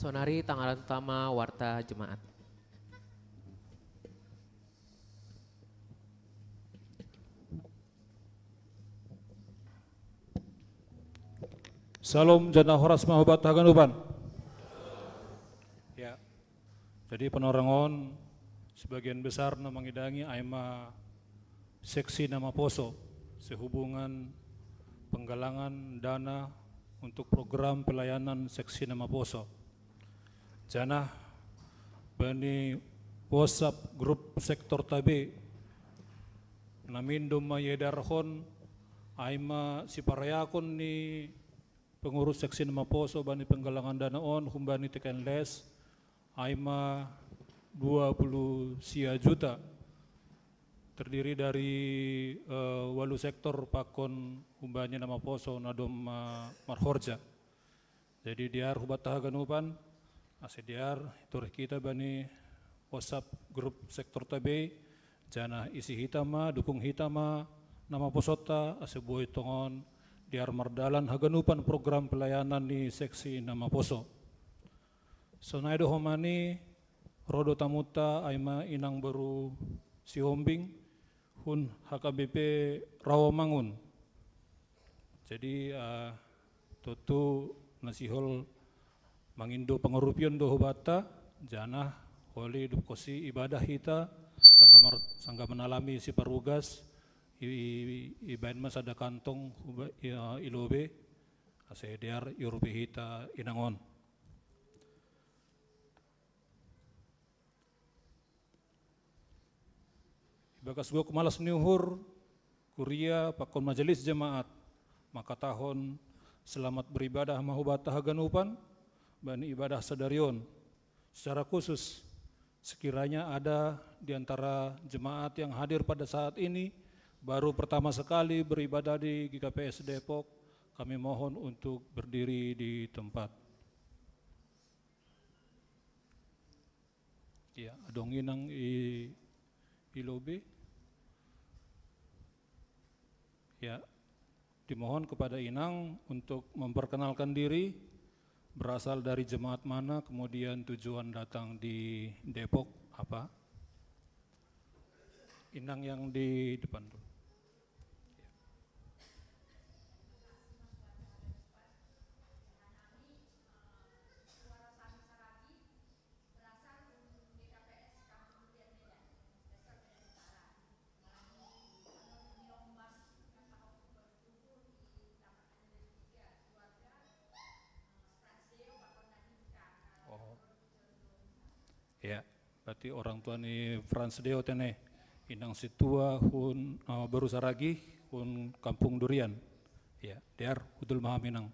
Sonari tanggalan utama Warta Jemaat. Salam jana horas mahubat haganupan. Ya, jadi penorangon sebagian besar na mangidangi aima seksi nama poso sehubungan penggalangan dana untuk program pelayanan seksi nama poso. Jana bani WhatsApp grup sektor tabe namindom mayedarhon aima siparayakon ni pengurus seksi nama poso bani penggalangan dana on humbani tekan les aima 20 juta terdiri dari walu sektor pakon humbanya nama poso nadom marhorja. Jadi diar hubat tahaganupan asediar turih kita bani WhatsApp grup sektor tabe jana isi hitama dukung hitama nama posota asebuai tongon diar mardalan haganupan program pelayanan di seksi nama poso. Sonaido homani rodo tamuta aima inang baru si hombing hun HKBP Rawamangun. Jadi tutu nasihol mangindo pangurupion do hobata jana holi dukosi ibadah hita sangga menalami si parugas ibain mas ada kantong ilobe asediar yurupi hita inangon. Bagas gua kemalas niuhur kuria pakon majelis jemaat maka tahun selamat beribadah mahubata haganupan bani ibadah sadarion. Secara khusus sekiranya ada di antara jemaat yang hadir pada saat ini baru pertama sekali beribadah di GKPS Depok, kami mohon untuk berdiri di tempat. Ya, adong inang ilobe. Ya, dimohon kepada inang untuk memperkenalkan diri, berasal dari jemaat mana, kemudian tujuan datang di Depok apa. Inang yang di depan dulu. Ya, berarti orang tua ni Frans Deo tene inang situa hun baru saragi hun kampung durian. Ya, diar betul maham inang.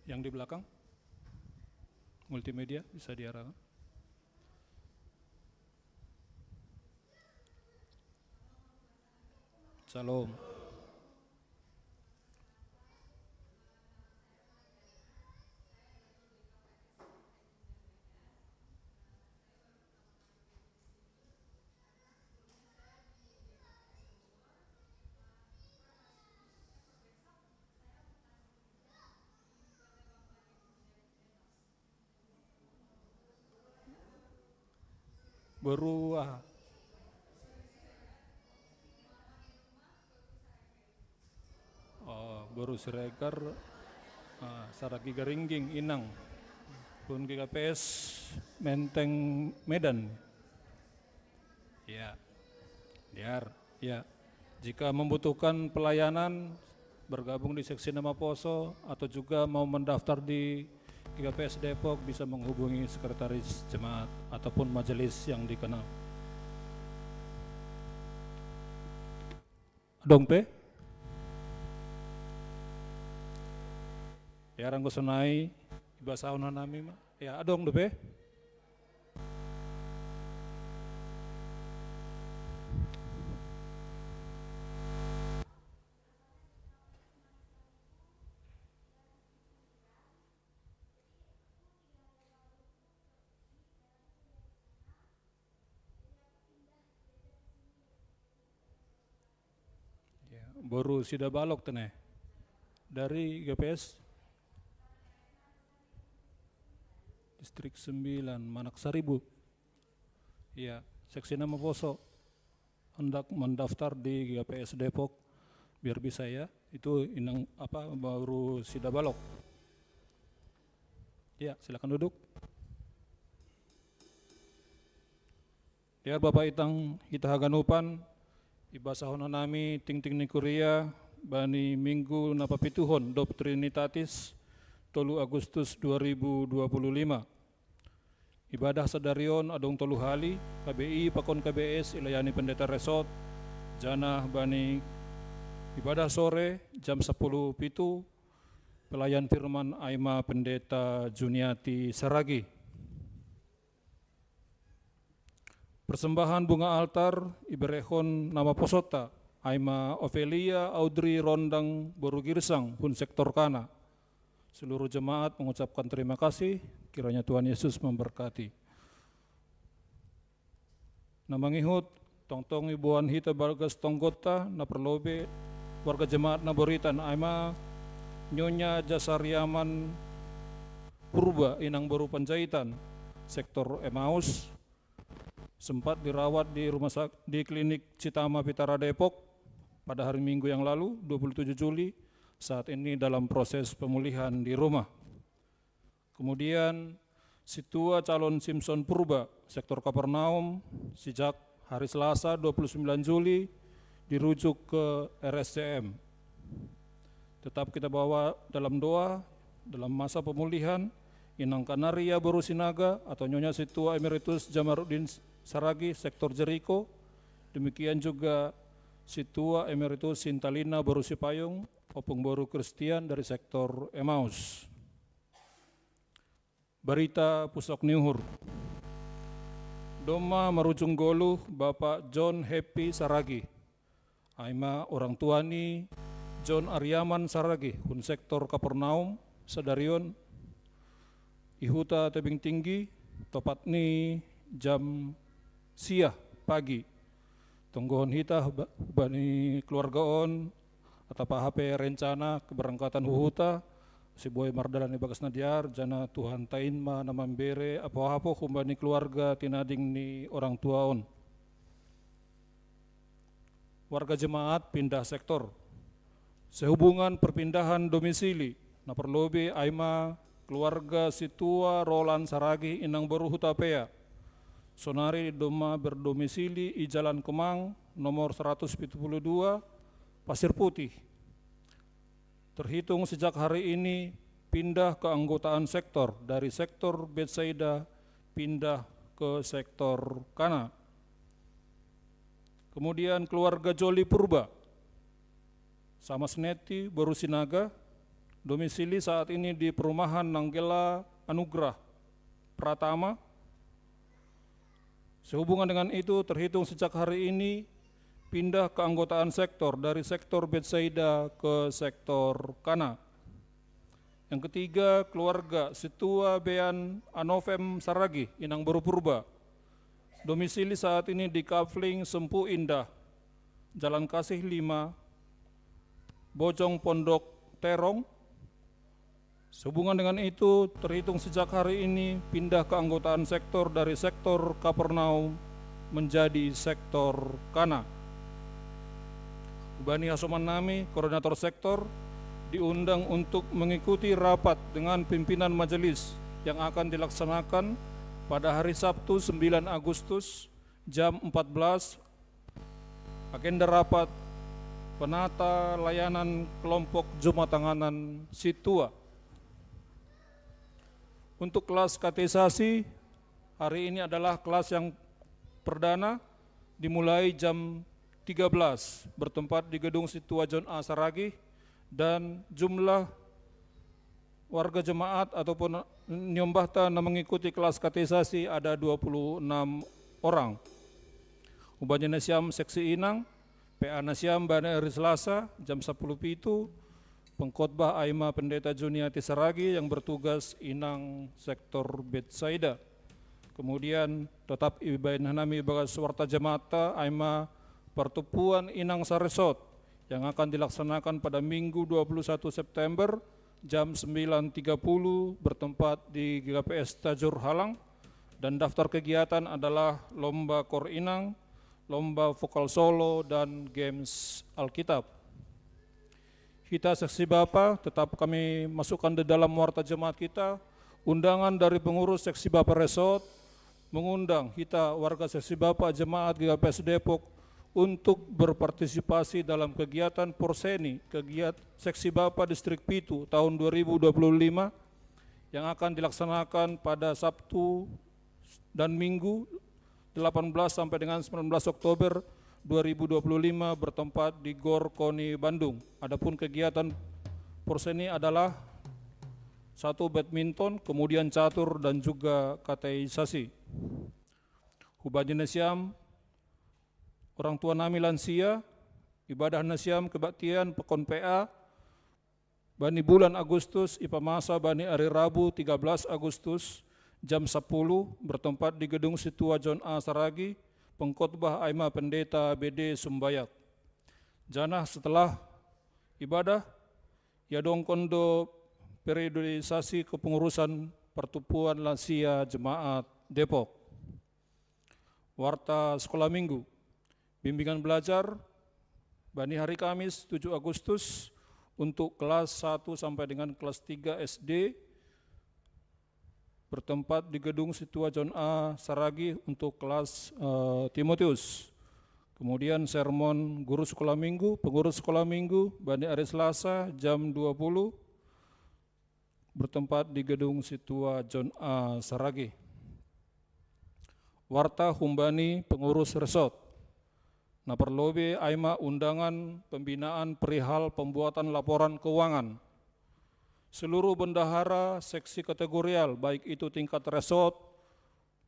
Yang di belakang multimedia bisa diarahkan. Salam. Baru baru Siregar Saragi Garingging Inang pun GKPS Menteng Medan. Ya, diar ya, jika membutuhkan pelayanan bergabung di seksi nama poso atau juga mau mendaftar di GKPS Depok bisa menghubungi sekretaris jemaat ataupun majelis yang dikenal. Dong pe? Ya ranggo sonai ibasa nami ma. Ya adong do pe? Baru sida balok tene. dari GPS Distrik 9 Manaksari, Bu. Iya, seksi nama Poso hendak mendaftar di GPS Depok biar bisa ya. Itu inang apa baru Sidabalok. Ya, silakan duduk. Biar Bapak Itang Hitahaganupan ibasahona nami ting-ting ni Korea bani Minggu napapituhon Dop Trinitatis 3 Agustus 2025. Ibadah sadarion adong tolu hali KBI Pakon KBS ilayani Pendeta Resort janah bani ibadah sore jam 10.07 pelayan firman Aima Pendeta Juniati Saragi. Persembahan bunga altar iberehon nama posota Aima Ofelia Audrey Rondang Borugirsang pun sektor kana. Seluruh jemaat mengucapkan terima kasih, kiranya Tuhan Yesus memberkati. Namangihut tongtong ibuan hita bagas tonggota na perlobe warga jemaat na boritan Aima Nyonya Jasariaman Purba inang baru Panjaitan sektor Emmaus sempat dirawat di di klinik Citama Pitara Depok pada hari Minggu yang lalu 27 Juli, saat ini dalam proses pemulihan di rumah. Kemudian si tua calon Simpson Purba sektor Kapernaum sejak hari Selasa 29 Juli dirujuk ke RSCM. Tetap kita bawa dalam doa dalam masa pemulihan Inang Kanaria Borusinaga atau Nyonya Situa Emeritus Jamaruddin Saragi sektor Jeriko. Demikian juga Situa Emeritus Sintalina Borusipayung Opung Boru Kristian dari sektor Emmaus. Barita Pusok Niuhur. Doma Marujung Golu Bapak John Happy Saragi. Aima orang tuani John Aryaman Saragi hun sektor Kapernaum Sadarion. Ihuta tebing tinggi tepat ni jam siah pagi. Tungguhon hita bani keluarga on atau HP rencana keberangkatan huhuta si boy mardalan bagas nadiar jana Tuhan tain ma namambere apa-apa kumbani keluarga tinading ni orang tua on. Warga jemaat pindah sektor. Sehubungan perpindahan domisili na perlobe Aima keluarga Situa Roland Saragi inang baru hutapea. Sonari doma berdomisili i Jalan Kemang nomor 172 Pasir Putih. Terhitung sejak hari ini pindah ke anggotaan sektor dari sektor Betsaida pindah ke sektor Kana. Kemudian keluarga Joli Purba sama Seneti Borusinaga domisili saat ini di perumahan Nanggela Anugrah Pratama. Sehubungan dengan itu terhitung sejak hari ini pindah ke anggotaan sektor dari sektor Betsaida ke sektor Kana. Yang ketiga, keluarga Situa Bean Anovem Saragi, Inang Baru Purba. Domisili saat ini di Kafling Sempu Indah, Jalan Kasih 5, Bojong Pondok Terong. Sehubungan dengan itu, terhitung sejak hari ini pindah ke anggotaan sektor dari sektor Kapernaum menjadi sektor Kana. Bani Hasoman Nami, koordinator sektor, diundang untuk mengikuti rapat dengan pimpinan majelis yang akan dilaksanakan pada hari Sabtu 9 Agustus jam 14. Agenda rapat penata layanan kelompok Jumatanganan Situa. Untuk kelas katekisasi, hari ini adalah kelas yang perdana dimulai jam 13 bertempat di gedung Situa John A. Saragi dan jumlah warga jemaat ataupun nyombahta na mengikuti kelas katekisasi ada 26 orang. Ubahnya nasiam seksi inang, PA nasiam bana hari Selasa jam 10.07, pengkhotbah Aima Pendeta Juniati Saragi yang bertugas inang sektor Betsaida. Kemudian tetap ibadah nami bagas warta jemaata Aima Pertupuan Inang Saresot yang akan dilaksanakan pada Minggu 21 September jam 9.30 bertempat di GKPS Tajur Halang, dan daftar kegiatan adalah lomba Kor Inang, lomba vokal solo, dan games Alkitab. Kita seksi Bapa tetap kami masukkan di dalam warta jemaat kita undangan dari pengurus seksi Bapa Resort mengundang kita warga seksi Bapa jemaat GKPS Depok untuk berpartisipasi dalam kegiatan Porseni, kegiatan seksi Bapa Distrik Pitu tahun 2025 yang akan dilaksanakan pada Sabtu dan Minggu 18 sampai dengan 19 Oktober 2025 bertempat di Gor Koni Bandung. Adapun kegiatan Porseni adalah 1 badminton, kemudian catur dan juga kateisasi. Hubah Nasiam, orang tua nami lansia, ibadah Nasiam kebaktian Pekon PA, bani bulan Agustus, ipamasa bani hari Rabu 13 Agustus, jam 10 bertempat di Gedung Situa John A. Saragi, pengkhotbah Aima Pendeta BD Sumbayak. Janah setelah ibadah, Yadong Kondo periodisasi kepengurusan Pertupuan Lansia Jemaat Depok. Warta Sekolah Minggu, bimbingan belajar, bani hari Kamis 7 Agustus untuk kelas 1 sampai dengan kelas 3 SD, bertempat di Gedung Situa John A. Saragi untuk kelas Timotius. Kemudian sermon guru sekolah minggu, pengurus sekolah minggu, bani hari Selasa jam 20, bertempat di Gedung Situa John A. Saragi. Warta Humbani pengurus resort. Naperlobe Aima undangan pembinaan perihal pembuatan laporan keuangan. Seluruh bendahara seksi kategorial, baik itu tingkat resort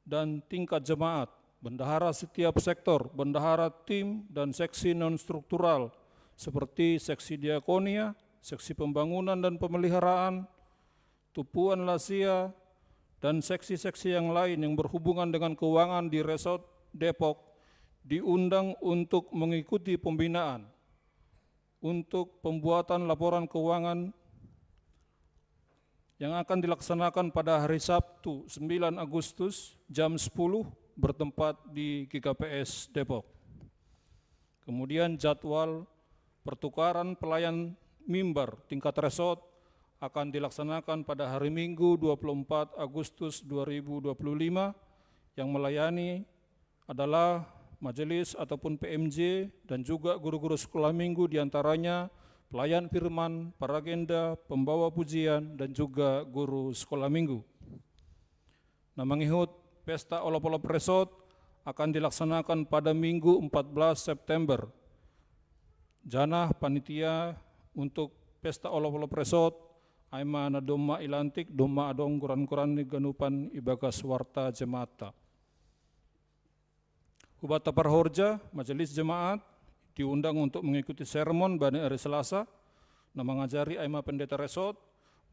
dan tingkat jemaat, bendahara setiap sektor, bendahara tim dan seksi non-struktural, seperti seksi diakonia, seksi pembangunan dan pemeliharaan, tupuan lasia, dan seksi-seksi yang lain yang berhubungan dengan keuangan di resort Depok, diundang untuk mengikuti pembinaan untuk pembuatan laporan keuangan yang akan dilaksanakan pada hari Sabtu 9 Agustus jam 10 bertempat di GKPS Depok. Kemudian jadwal pertukaran pelayan mimbar tingkat resort akan dilaksanakan pada hari Minggu 24 Agustus 2025 yang melayani adalah majelis ataupun PMJ dan juga guru-guru sekolah minggu, diantaranya pelayan firman, paragenda, pembawa pujian, dan juga guru sekolah minggu. Nah, mengihut pesta olop-olop resort akan dilaksanakan pada Minggu 14 September. Janah panitia untuk pesta olop-olop resort, Aima na doma ilantik, doma adong kuran-kuran ni ganupan ibagas warta jemaata. Hubata Parhorja, majelis jemaat, diundang untuk mengikuti sermon bani hari Selasa, na mengajari Aima Pendeta Resort,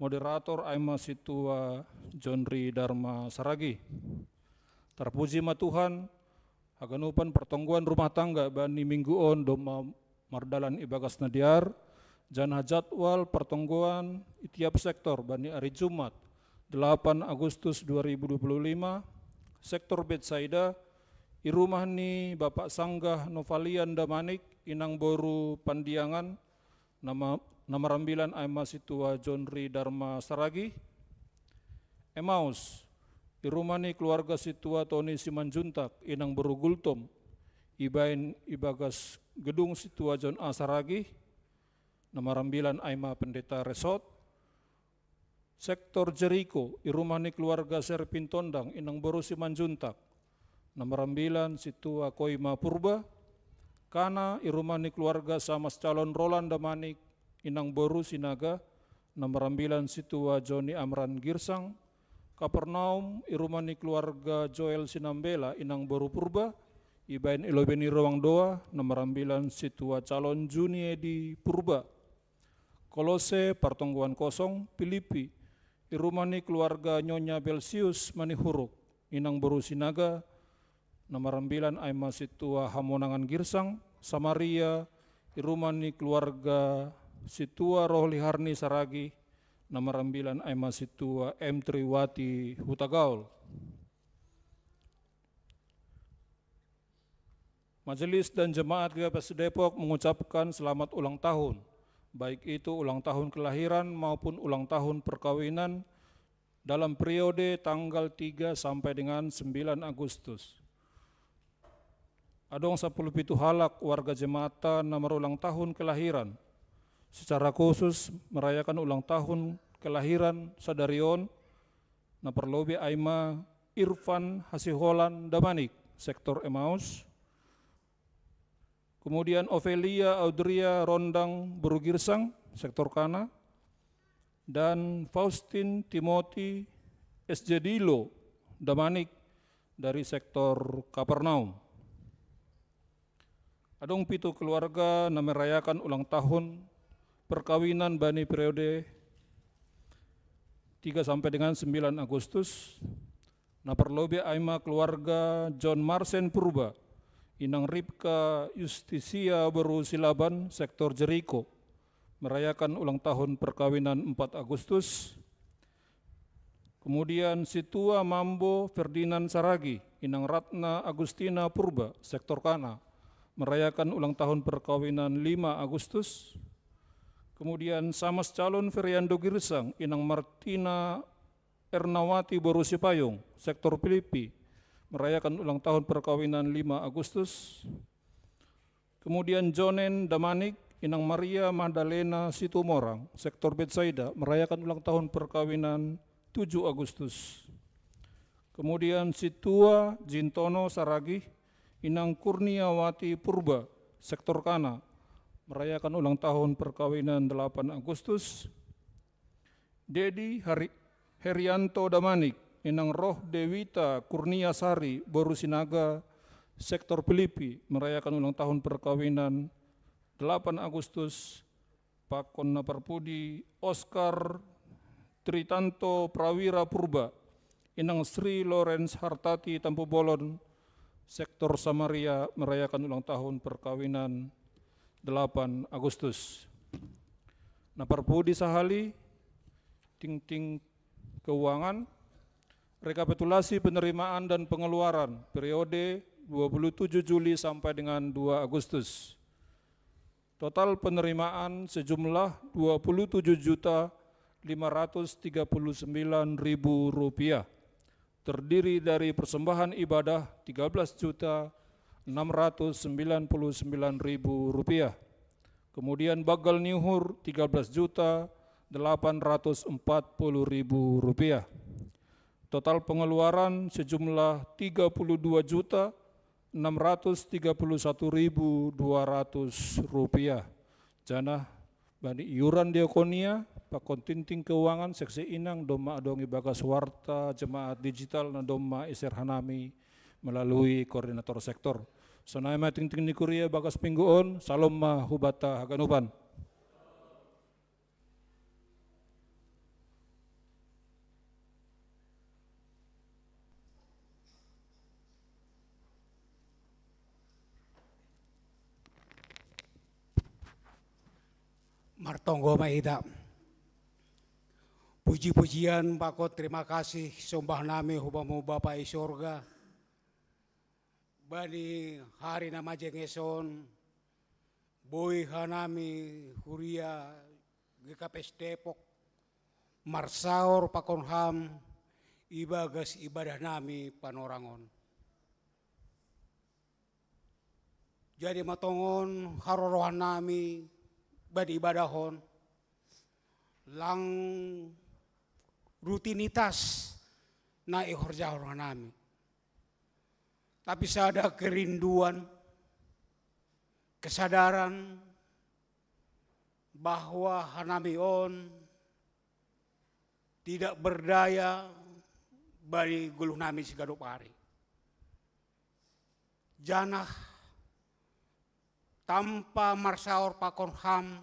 moderator Aima Situa Jonri Dharma Saragi. Terpuji ma Tuhan, haganupan pertongguan rumah tangga bani mingguon doma mardalan ibagas nadiar, janah jadwal pertongguan tiap sektor bani hari Jumat 8 Agustus 2025, sektor Betsaida, irumah ni Bapak Sanggah Novalian Damanik, Inang Boru Pandiangan, nama rambilan Aima Situa Jonri Dharma Saragi. Emaus, irumah ni keluarga Situa Tony Simanjuntak, Inang Boru Gultom, ibain ibagas Gedung Situa John A. Saragi, nama rambilan Aima Pendeta Resort. Sektor Jericho, irumah ni keluarga Serpin Tondang, Inang Boru Simanjuntak, nama rambilan Situa Koima Purba. Kana irumani keluarga Samas Calon Roland Damanik, Inang Boru Sinaga, nama rambilan Situa Joni Amran Girsang. Kapernaum irumani keluarga Joel Sinambela, Inang Boru Purba, ibain ilobeni Ruang Doa, nama rambilan Situa Calon Juni Edi Purba. Kolose Partongguan Kosong, Filipi, irumani keluarga Nyonya Belsius Manihuruk, Inang Boru Sinaga, nama rambilan Aima Situa Hamonangan Girsang. Samaria, irumani keluarga situa Rohli Harni Saragi, nomor 9 Aima situa M. Triwati Hutagaul. Majelis dan Jemaat GKPS Depok mengucapkan selamat ulang tahun, baik itu ulang tahun kelahiran maupun ulang tahun perkawinan dalam periode tanggal 3 sampai dengan 9 Agustus. Adong 10 halak warga jemaatan nomor ulang tahun kelahiran, secara khusus merayakan ulang tahun kelahiran Sadarion, na perlobe Aima Irfan Hasiholan Damanik, sektor Emmaus. Kemudian Ovelia Audria Rondang Berugirsang, sektor Kana. Dan Faustin Timothy SJ Dilo Damanik dari sektor Kapernaum. Adong 7 keluarga na merayakan ulang tahun perkawinan bani periode 3 sampai dengan 9 Agustus. Na perlobe Aima keluarga John Marsen Purba, Inang Ripka Justisia Beru Silaban, sektor Jeriko, merayakan ulang tahun perkawinan 4 Agustus. Kemudian Situa Mambo Ferdinand Saragi, Inang Ratna Agustina Purba, sektor Kana, merayakan ulang tahun perkawinan 5 Agustus. Kemudian Samas Calon Feriando Girsang, Inang Martina Ernawati Borusipayung, sektor Filipi, merayakan ulang tahun perkawinan 5 Agustus. Kemudian Jonen Damanik, Inang Maria Magdalena Situmorang, sektor Betsaida, merayakan ulang tahun perkawinan 7 Agustus. Kemudian Situa Jintono Saragi, Inang Kurniawati Purba, sektor Kana, merayakan ulang tahun perkawinan 8 Agustus. Dedi Herianto Damanik, Inang Roh Dewita Kurnia Sari Borusinaga, sektor Filipi, merayakan ulang tahun perkawinan 8 Agustus. Pakon Naparpudi Oscar Tritanto Prawira Purba, Inang Sri Lawrence Hartati Tampu Bolon, sektor Samaria, merayakan ulang tahun perkawinan 8 Agustus. Naparpudi Sahali Ting Keuangan, rekapitulasi penerimaan dan pengeluaran periode 27 Juli sampai dengan 2 Agustus. Total penerimaan sejumlah Rp27.539.000, terdiri dari persembahan ibadah Rp13.699.000, kemudian bagal nihur Rp13.840.000. Total pengeluaran sejumlah Rp36.631.200. Janah bani iuran diakonia, pakon tinting keuangan, seksi inang, doma adongi bagas warta, jemaat digital, na doma iser hanami melalui koordinator sektor. Sonai ma ting ni kuria bagas pingguon, salom ma hubata haganupan. Martonggo Maida. Puji-pujian pakot, terima kasih sombah nami hubamu Bapak Isorga. Bani hari nama jengeson, boy hanami huria GKPS Depok, marsaor pakonham, ibagas ibadah nami panorangon. Jadi matongon harorohan nami, badi ibadahon lang rutinitas na ihorjahor nami, tapi sada kerinduan, kesadaran bahwa hanami on tidak berdaya bari guluh nami sigadop hari. Janah tanpa marsaor pakon ham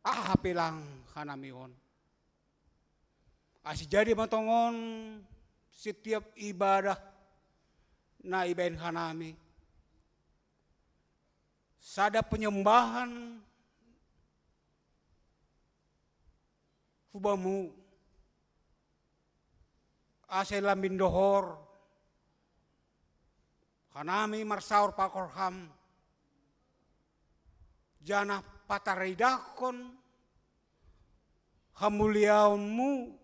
ahapilang hanamion. Asih jadi matongon setiap ibadah na ibain hanami sada penyembahan hubamu ase lambin dohor hanami marsaur pakorham jana pataridakon hamuliaunmu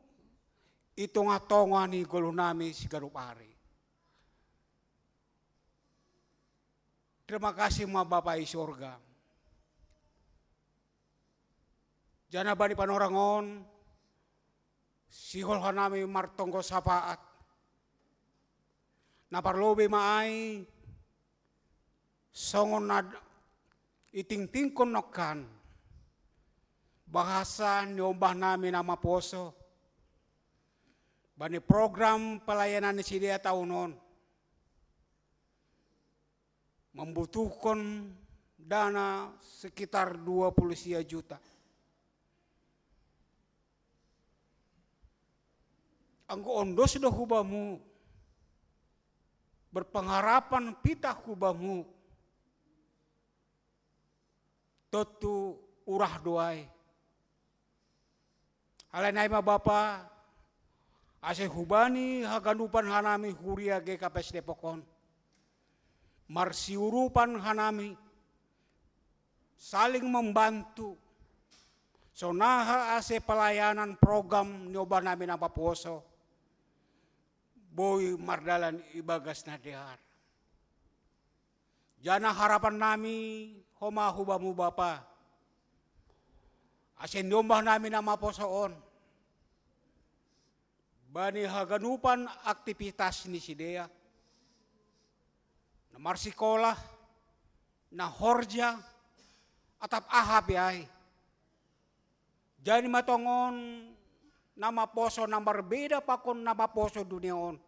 itonga-tonga ni golunami sigarupari. Terima kasih ma Bapa i surga. Jana bani panorangon sihol hanami martonggo sapaat. Naparlobe maay songon nad iting-tingkon nokan bahasa niombah namin nama poso bani program pelayanan ni sidia tahunon membutuhkan dana sekitar 20 juta. Anggo ondos do hubamu berpengharapan pitah hubamu totu urah doai. Alenai ma Bapa ase hubani haganupan hanami huria GKPS Depokon. Marsiurupan hanami saling membantu. Sonaha ase pelayanan program nyoba namin apa poso. Boy mardalan ibagas nadehar. Jana harapan nami homa hubamu Bapa. Ase nyoba namin nama posoon. Bani haganupan aktivitas ni sidea. Na marsikolah, na horja, atap ahap yay. Jadi matongon nama poso na berbeda pakon nama poso duniaon.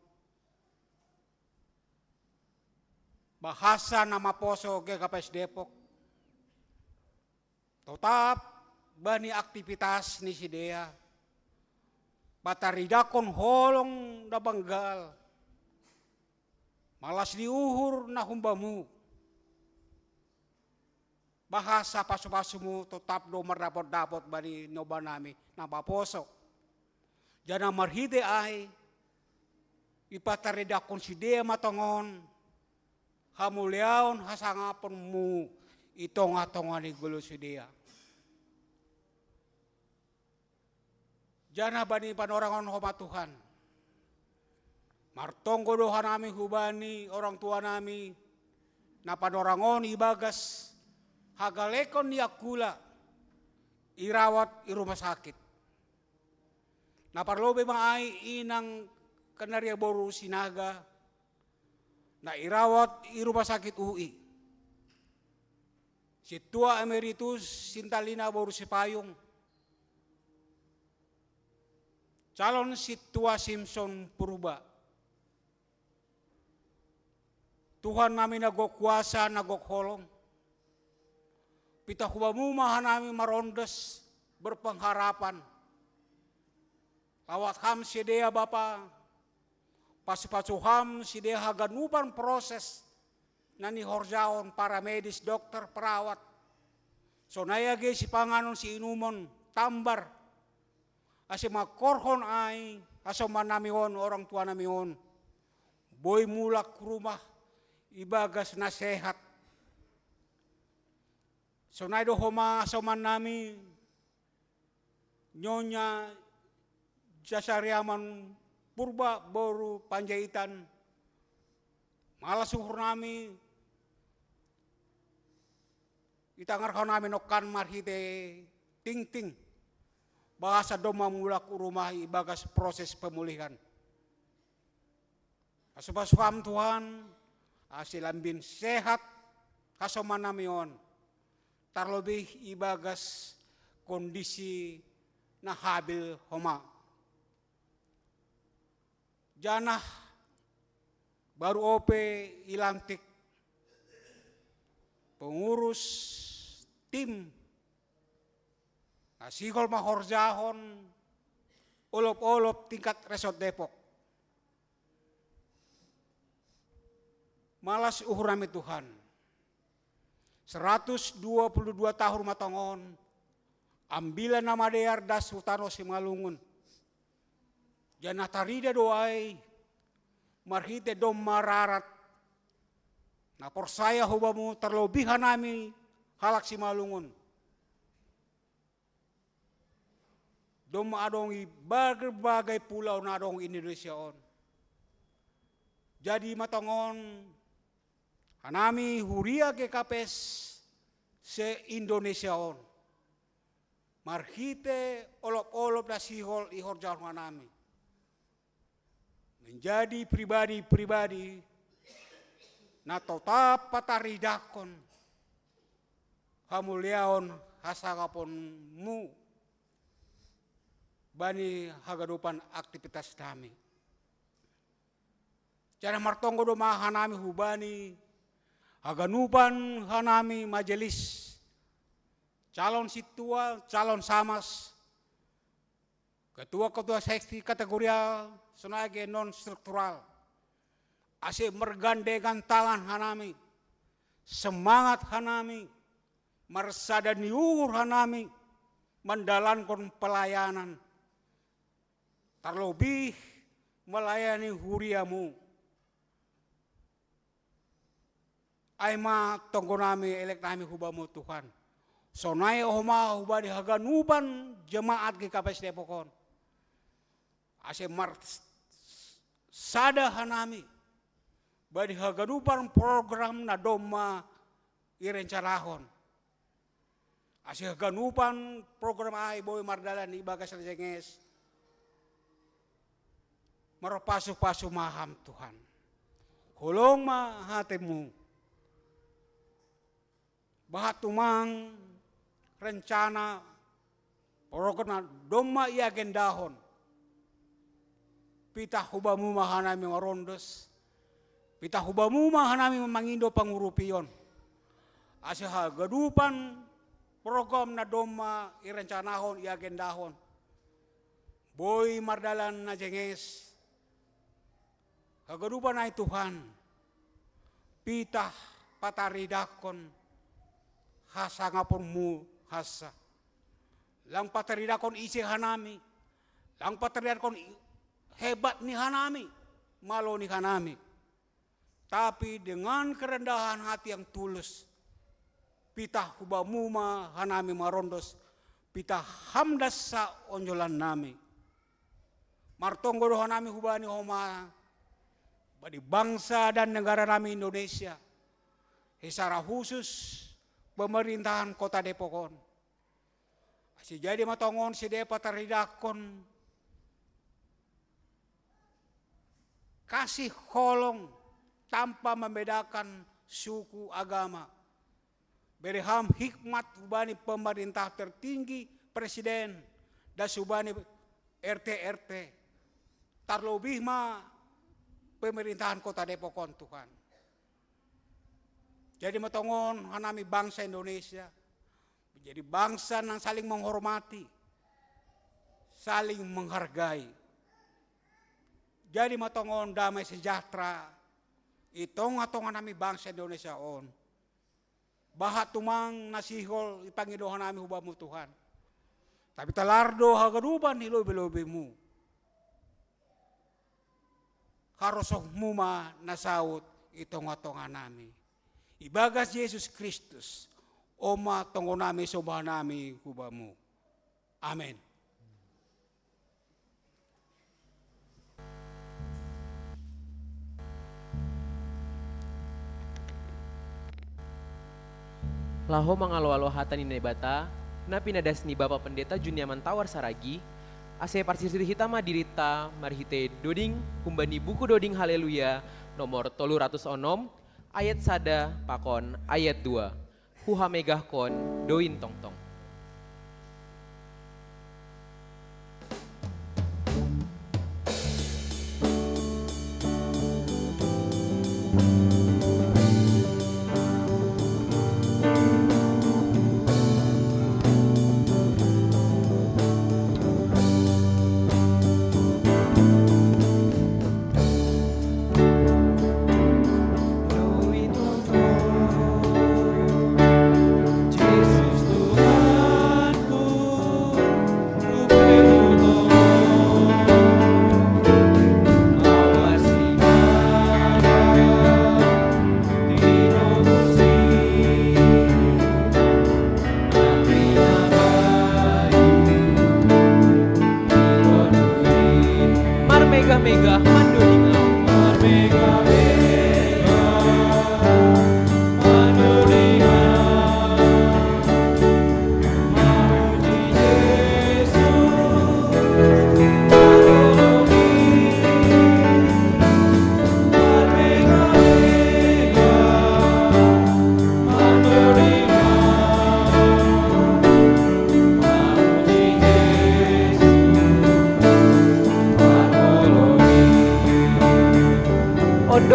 Bahasa nama poso GKPS Depok. Tetap bani aktivitas ni sidea. Bataridakon holong da banggal. Malas diuhur na humbamu. Bahasa pasu-pasumu tetap do merdapot-dapot bani nyoba nami nama poso. Jana marhide ay ipataridakon sidea matongon hamuliaon hasangapon mu itonga-tonga ni gulo sidea. Jana bani panorangon homa Tuhan. Martonggo doha nami hubani orang tua nami na panorangon ibagas hagalekon ni akula irawat i rumah sakit. Na parlobe maay inang Kanaria Boru Sinaga na irawat i rumah sakit UI. Si Tua Emeritus Sintalina Boru Sipayung. Calon si Tua Simpson Purba. Tuhan namin nagok kuasa, nagok holong. Pitah hubamu maha namin marondes berpengharapan. Lawat ham sidea Bapa, pasu-pasuham sidea haganupan proses nani horjaon para medis, dokter, perawat. Sonaya ge si panganon si inumon tambar. Ase makorhon ay aso manamion orang tua namion. Boy mulak rumah ibagas na sehat. Sonay do homa soman nami Nyonya Jasariaman Purba Boru Panjaitan. Malas suhur nami itangarkan nami nokan marhite ting-ting. Bahasa doma mulak rumah ibagas proses pemulihan. Asupasukam Tuhan asilambin sehat kasoman namion. Tarlebih ibagas kondisi na habil homa. Janah baru OP ilantik pengurus tim asigol mahorjahon olop-olop tingkat Resort Depok. Malas uhur nami Tuhan. 122 tahun matongon, ambilan nama dear das hutano simalungun. Jana tarida doai, marhite dom mararat. Na porsaya hubamu terlebihan nami halak simalungun. Dom adongi berbagai pulau na adong Indonesia on. Jadi matongon, hanami huria ke kapes se Indonesia on. Marhite olop-olop da sihol ihor jauh hanami. Menjadi pribadi-pribadi na tetap pataridakon hamuliaon hasagapon mu bani hagadupan aktivitas kami. Cara martonggo do hanami hubani haganupan hanami majelis calon situa, calon samas, ketua-ketua seksi kategorial, senage non struktural. Ase mergandengan tangan hanami, semangat hanami, mersada niur hanami, mendalankan pelayanan. Terlebih melayani huriamu. Aima tonggo nami elek nami hubamu Tuhan. Sonai ohma hubadi haganuban jemaat ke kapes Depokon. Ase sada hanami. Badi haganuban program na doma irencanahon. Ase haganuban program ai boy mardalan ibagas rejenges. Meropasu-pasu maham Tuhan. Hulong ma hatimu. Bahatumang rencana program doma ia gendahon. Pita hubamu mahanami marondos. Pita hubamu mahanami mangindo pangurupion. Asih gadupan program na doma irencanahon ia gendahon. Boy mardalan na jenges. Hagadupan ay Tuhan. Pita pataridakon. Hasa ngapon mu hasa. Lang pataridakon isi hanami. Lang pataridakon hebat ni hanami. Malo ni hanami. Tapi dengan kerendahan hati yang tulus. Pitah hubamuma hanami marondos. Pitah hamdas sa onjolan nami. Martonggo do hanami hubani homa. Badi bangsa dan negara nami Indonesia. Secara khusus pemerintahan kota Depokon. Si jadi matongon si depa taridakon. Kasih holong tanpa membedakan suku agama. Bereham hikmat ubani pemerintah tertinggi presiden dan subani RT. Terlebih mah pemerintahan kota Depokon Tuhan. Jadi matongon hanami bangsa Indonesia menjadi bangsa yang saling menghormati, saling menghargai. Jadi matongon damai sejahtera itong atong hanami bangsa Indonesia on. Bahat tumang nasihol ipangido hanami hubamu Tuhan. Tapi talardo hagaduban hilobe-lobemu. Harosoh muma nasaut itong atong hanami. Ibagas Yesus Kristus, oma tonggo nami sobah nami hubamu. Amin. Laho mangalo-alo hatan ini bata, na pinadas ni Bapak Pendeta Juniaman Tawar Saragi, ase parsisir hitama dirita marhite doding kumbani buku doding haleluya nomor 306 ayat sada pakon ayat 2 huha megahkon doin tongtong.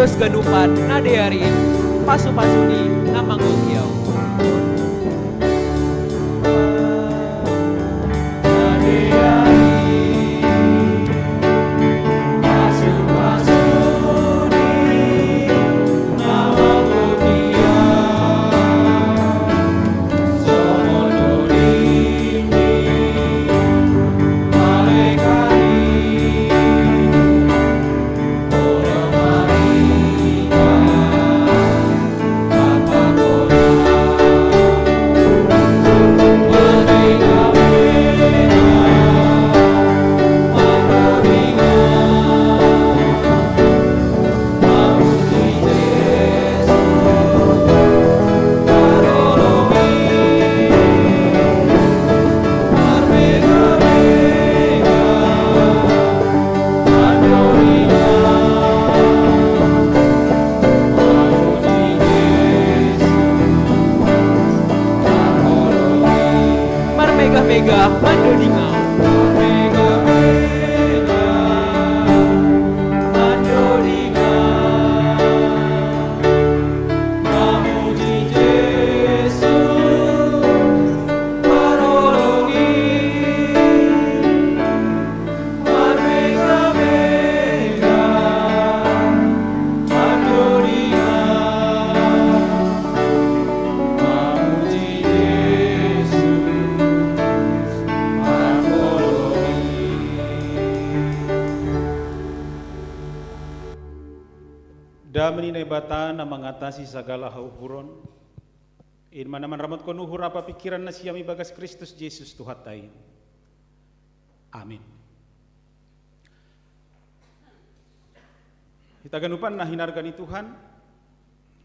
dos ganupan nadearin pasu-pasuni ngamanggungkiau. Mega mandodingau. Damai bata na mengatasi segala hauhuron. In manaman ramot ko nuhur apa pikiran na siyami bagas Kristus Yesus Tuhan tayo. Amin. Hitaganupan na hinargani Tuhan.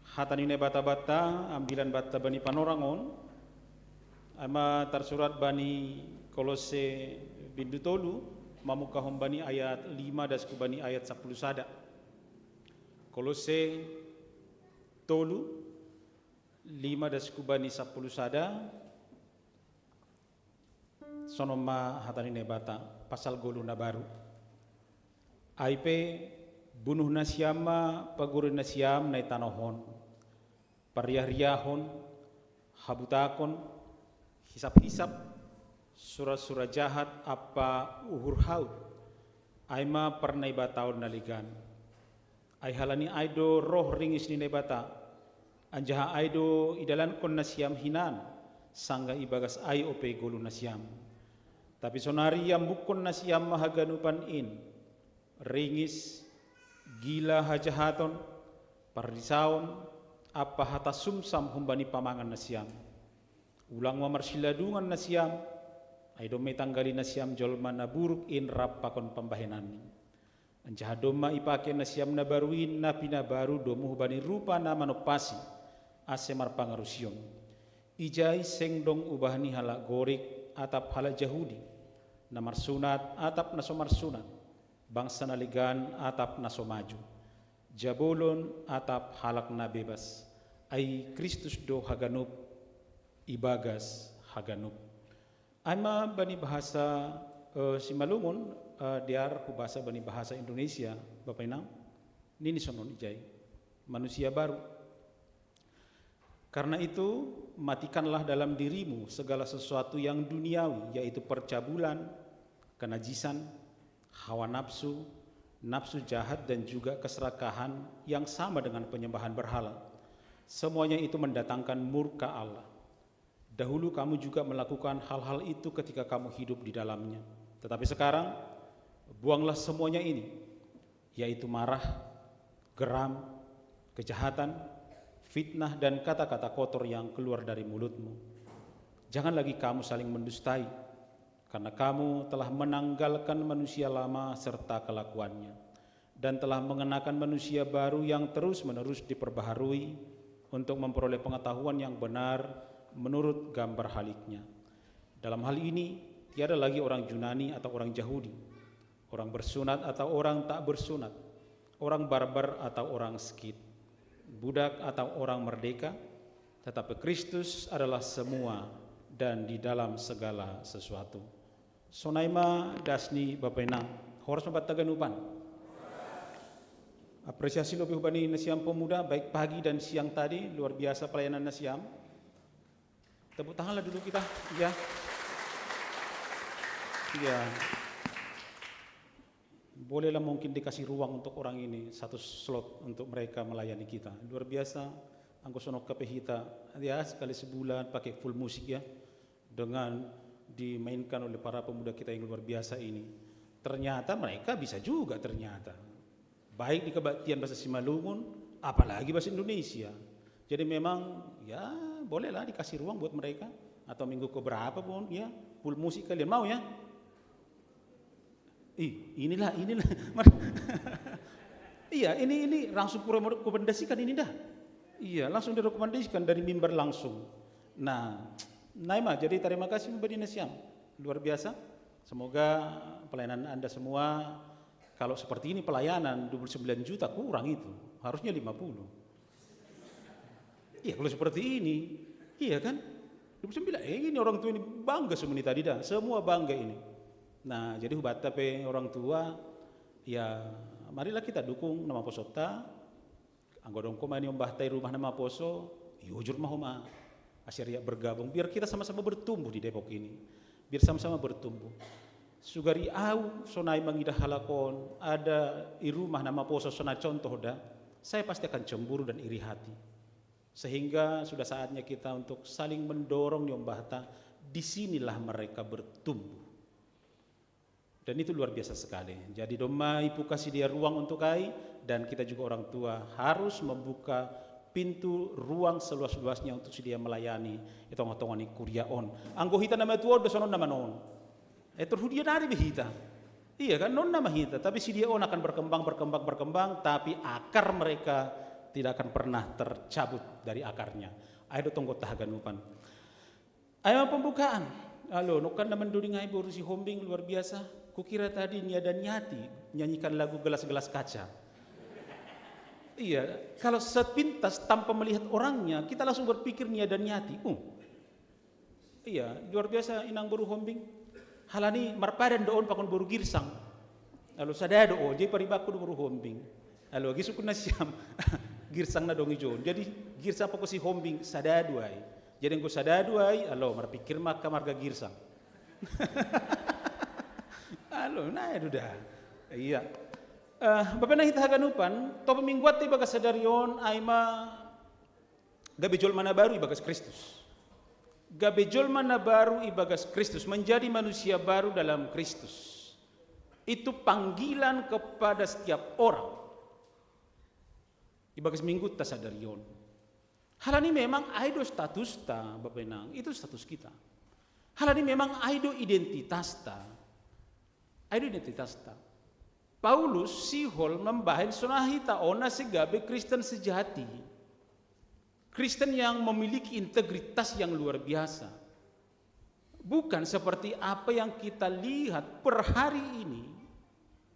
Hatani ne bata-bata ambilan bata bani panorangon. Ama tersurat bani Kolose bindu tolu mamukahom bani ayat 5 dasku bani ayat 10 sada. Kolose tolu 5 dasku bani 10 sada sonoma hatani nebata pasal golu na baru. Aipe bunuh nasyama paguru nasyam na itanohon pariah-riahon habutakon hisap-hisap surat-surat jahat apa uhur haut aima pernai bataon naligan ai halani aido roh ringis ni nebata anjaha aido idalan kon nasyam hinan sangga ibagas ai ope golu nasyam tapi sonari yang bukon nasyam mahaganupan in ringis gila hajahaton pardisaon apa hata sumsam humbani pamangan nasyam ulang mamarsiladungan nasyam aido metanggali nasyam jolma na buruk in rap pakon pambahenani anjaha doma ipake nasyam na baruin na pinabaru domu hubani rupa na manopasi asemar pangarusion ijai sengdong ubahni hala gorik atap hala jahudi namar sunat atap nasomar sunat bangsa naligan atap nasomaju jabolon atap halak na bebas ai Kristus do haganup ibagas haganup ama bani bahasa simalungun diar ku bahasa bani bahasa Indonesia Bapak Inang nini sonon ijai manusia baru. Karena itu matikanlah dalam dirimu segala sesuatu yang duniawi yaitu percabulan, kenajisan, hawa nafsu, nafsu jahat dan juga keserakahan yang sama dengan penyembahan berhala. Semuanya itu mendatangkan murka Allah. Dahulu kamu juga melakukan hal-hal itu ketika kamu hidup di dalamnya. Tetapi sekarang buanglah semuanya ini, yaitu marah, geram, kejahatan, fitnah dan kata-kata kotor yang keluar dari mulutmu. Jangan lagi kamu saling mendustai, karena kamu telah menanggalkan manusia lama serta kelakuannya, dan telah mengenakan manusia baru yang terus-menerus diperbaharui untuk memperoleh pengetahuan yang benar menurut gambar haliknya. Dalam hal ini, tiada lagi orang Yunani atau orang Yahudi, orang bersunat atau orang tak bersunat, orang barbar atau orang skit, budak atau orang merdeka, tetapi Kristus adalah semua dan di dalam segala sesuatu. Sonaima dasni bapenang, horas membat taganupan. Apresiasi lebih hubani Nasiam Pemuda, baik pagi dan siang tadi, luar biasa pelayanan Nasiam. Tepuk tanganlah dulu kita, ya. Ya. Bolehlah mungkin dikasih ruang untuk orang ini, satu slot untuk mereka melayani kita. Luar biasa, anggo sono kapehita, ya sekali sebulan pakai full musik ya, dengan dimainkan oleh para pemuda kita yang luar biasa ini. Ternyata mereka bisa juga ternyata. Baik di kebaktian bahasa Simalungun, apalagi bahasa Indonesia. Jadi memang ya bolehlah dikasih ruang buat mereka, atau minggu keberapa pun ya, full musik kalian mau ya? Inilah. Iya, ini langsung rekomendasikan ini dah. Iya, langsung direkomendasikan dari mimbar langsung. Nah, Naima, jadi terima kasih Mbak Nasiam. Luar biasa. Semoga pelayanan Anda semua, kalau seperti ini pelayanan 29 juta kurang itu, harusnya 50. Iya, kalau seperti ini, iya kan? 29, ini orang tua ini bangga semua ini tadi dah, semua bangga ini. Nah, jadi hubat tapi orang tua, ya marilah kita dukung nama posota, anggodong koma ini membahtai rumah nama poso, yujur mahoma, asyariah bergabung, biar kita sama-sama bertumbuh di Depok ini, biar sama-sama bertumbuh. Sugari au sonai mangidah halakon, ada di rumah nama poso sonai contoh dah, saya pasti akan cemburu dan iri hati. Sehingga sudah saatnya kita untuk saling mendorong Nyombahta, disinilah mereka bertumbuh. Dan itu luar biasa sekali. Jadi doma ibu kasih dia ruang untuk kai, dan kita juga orang tua harus membuka pintu ruang seluas-luasnya untuk dia melayani. Itu ngotongan kuria on. Anggo hita nama tua udah sono nama non. Terus dia nari behita. Iya kan non nama hita, tapi si dia on akan berkembang, tapi akar mereka tidak akan pernah tercabut dari akarnya. Ayo tonggo tahaganupan. Ayo pembukaan. Halo, nukan naman duding ay borusi hombing luar biasa. Kukira tadi niada nyati nyanyikan lagu gelas-gelas kaca. Iya, kalau sepintas tanpa melihat orangnya, kita langsung berpikir niada nyati. Iya, luar biasa inang boru hombing. Halani marpadan doon pakon boru girsang. Lalu sadado jadi paribaku do boru hombing. Lalu gisukun Nasiam girsang na dong ijon. Jadi girsang pako si hombing sadado ay. Jadi engko sadado ay, alo marpikir maka marga girsang. Alo, nah itu dah. Iya. Bapak nah hitahaganupan, topo mingguat ti bagas sadarion aima gabejol mana baru ibagas Kristus. Gabejol mana baru ibagas Kristus, menjadi manusia baru dalam Kristus. Itu panggilan kepada setiap orang. Ibagas minggu ta sadarion. Hal ini memang aido status ta, Bapak Enang, itu status kita. Hal ini memang aido identitas ta. Aido identitas ta. Paulus sihol membahas sonahita ona segabe Kristen sejati. Kristen yang memiliki integritas yang luar biasa. Bukan seperti apa yang kita lihat per hari ini.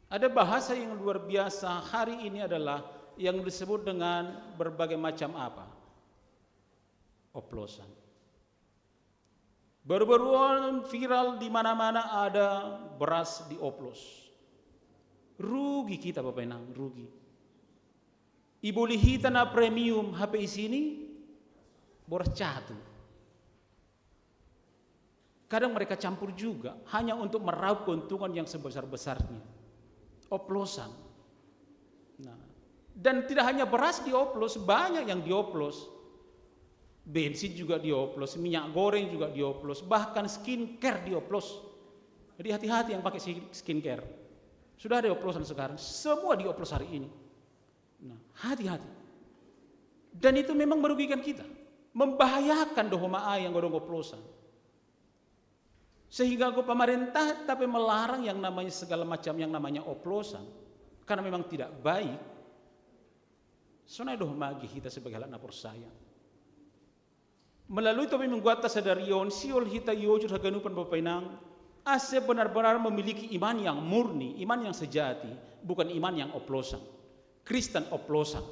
Ada bahasa yang luar biasa hari ini adalah yang disebut dengan berbagai macam apa? Oplosan. Baru-baruan viral di mana-mana ada beras dioplos. Rugi kita Bapak Enang, rugi. Ibu lihita na premium HP sini boras catu. Kadang mereka campur juga hanya untuk meraup keuntungan yang sebesar-besarnya. Oplosan. Nah, dan tidak hanya beras dioplos, banyak yang dioplos. Bensin juga dioplos, minyak goreng juga dioplos, bahkan skincare dioplos. Jadi hati-hati yang pakai skincare. Sudah ada oplosan sekarang, semua dioplos hari ini. Nah, hati-hati. Dan itu memang merugikan kita, membahayakan dohoma yang godong oplosan. Sehingga pemerintah tapi melarang yang namanya segala macam yang namanya oplosan, karena memang tidak baik. Sonai dohoma kita sebagai alat napor sayang. Melalui topi mengguat sadarion siol hita yojur haganupan Bapak Enang, ase benar-benar memiliki iman yang murni, iman yang sejati, bukan iman yang oplosan. Kristen oplosan.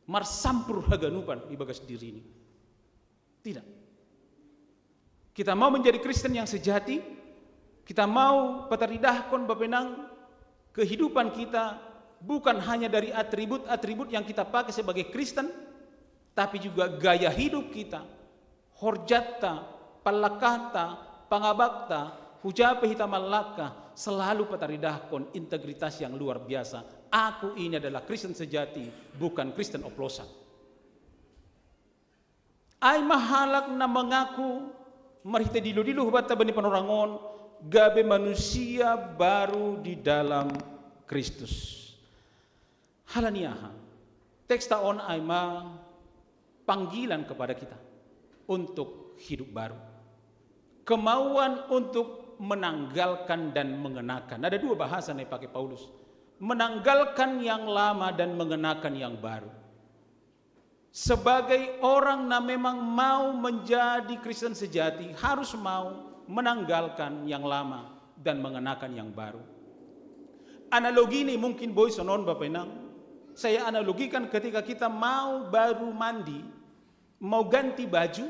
Marsampur haganupan di bagas diri ini. Tidak. Kita mau menjadi Kristen yang sejati, kita mau pataridahkon Bapak Enang kehidupan kita bukan hanya dari atribut-atribut yang kita pakai sebagai Kristen, tapi juga gaya hidup kita, horjatta, palakata, pangabakta, hujape hitamallaka, selalu pataridahkon integritas yang luar biasa. Aku ini adalah Kristen sejati, bukan Kristen oplosan. Ay mahalak na mengaku marhita dilo-dilo hubata bani panorangon, gabe manusia baru di dalam Kristus. Halaniaha, teks taon ay panggilan kepada kita untuk hidup baru. Kemauan untuk menanggalkan dan mengenakan. Ada dua bahasa yang dipakai Paulus. Menanggalkan yang lama dan mengenakan yang baru. Sebagai orang yang memang mau menjadi Kristen sejati, harus mau menanggalkan yang lama dan mengenakan yang baru. Analogi ini mungkin boy sonon Bapak Inang. Saya analogikan ketika kita mau baru mandi, mau ganti baju,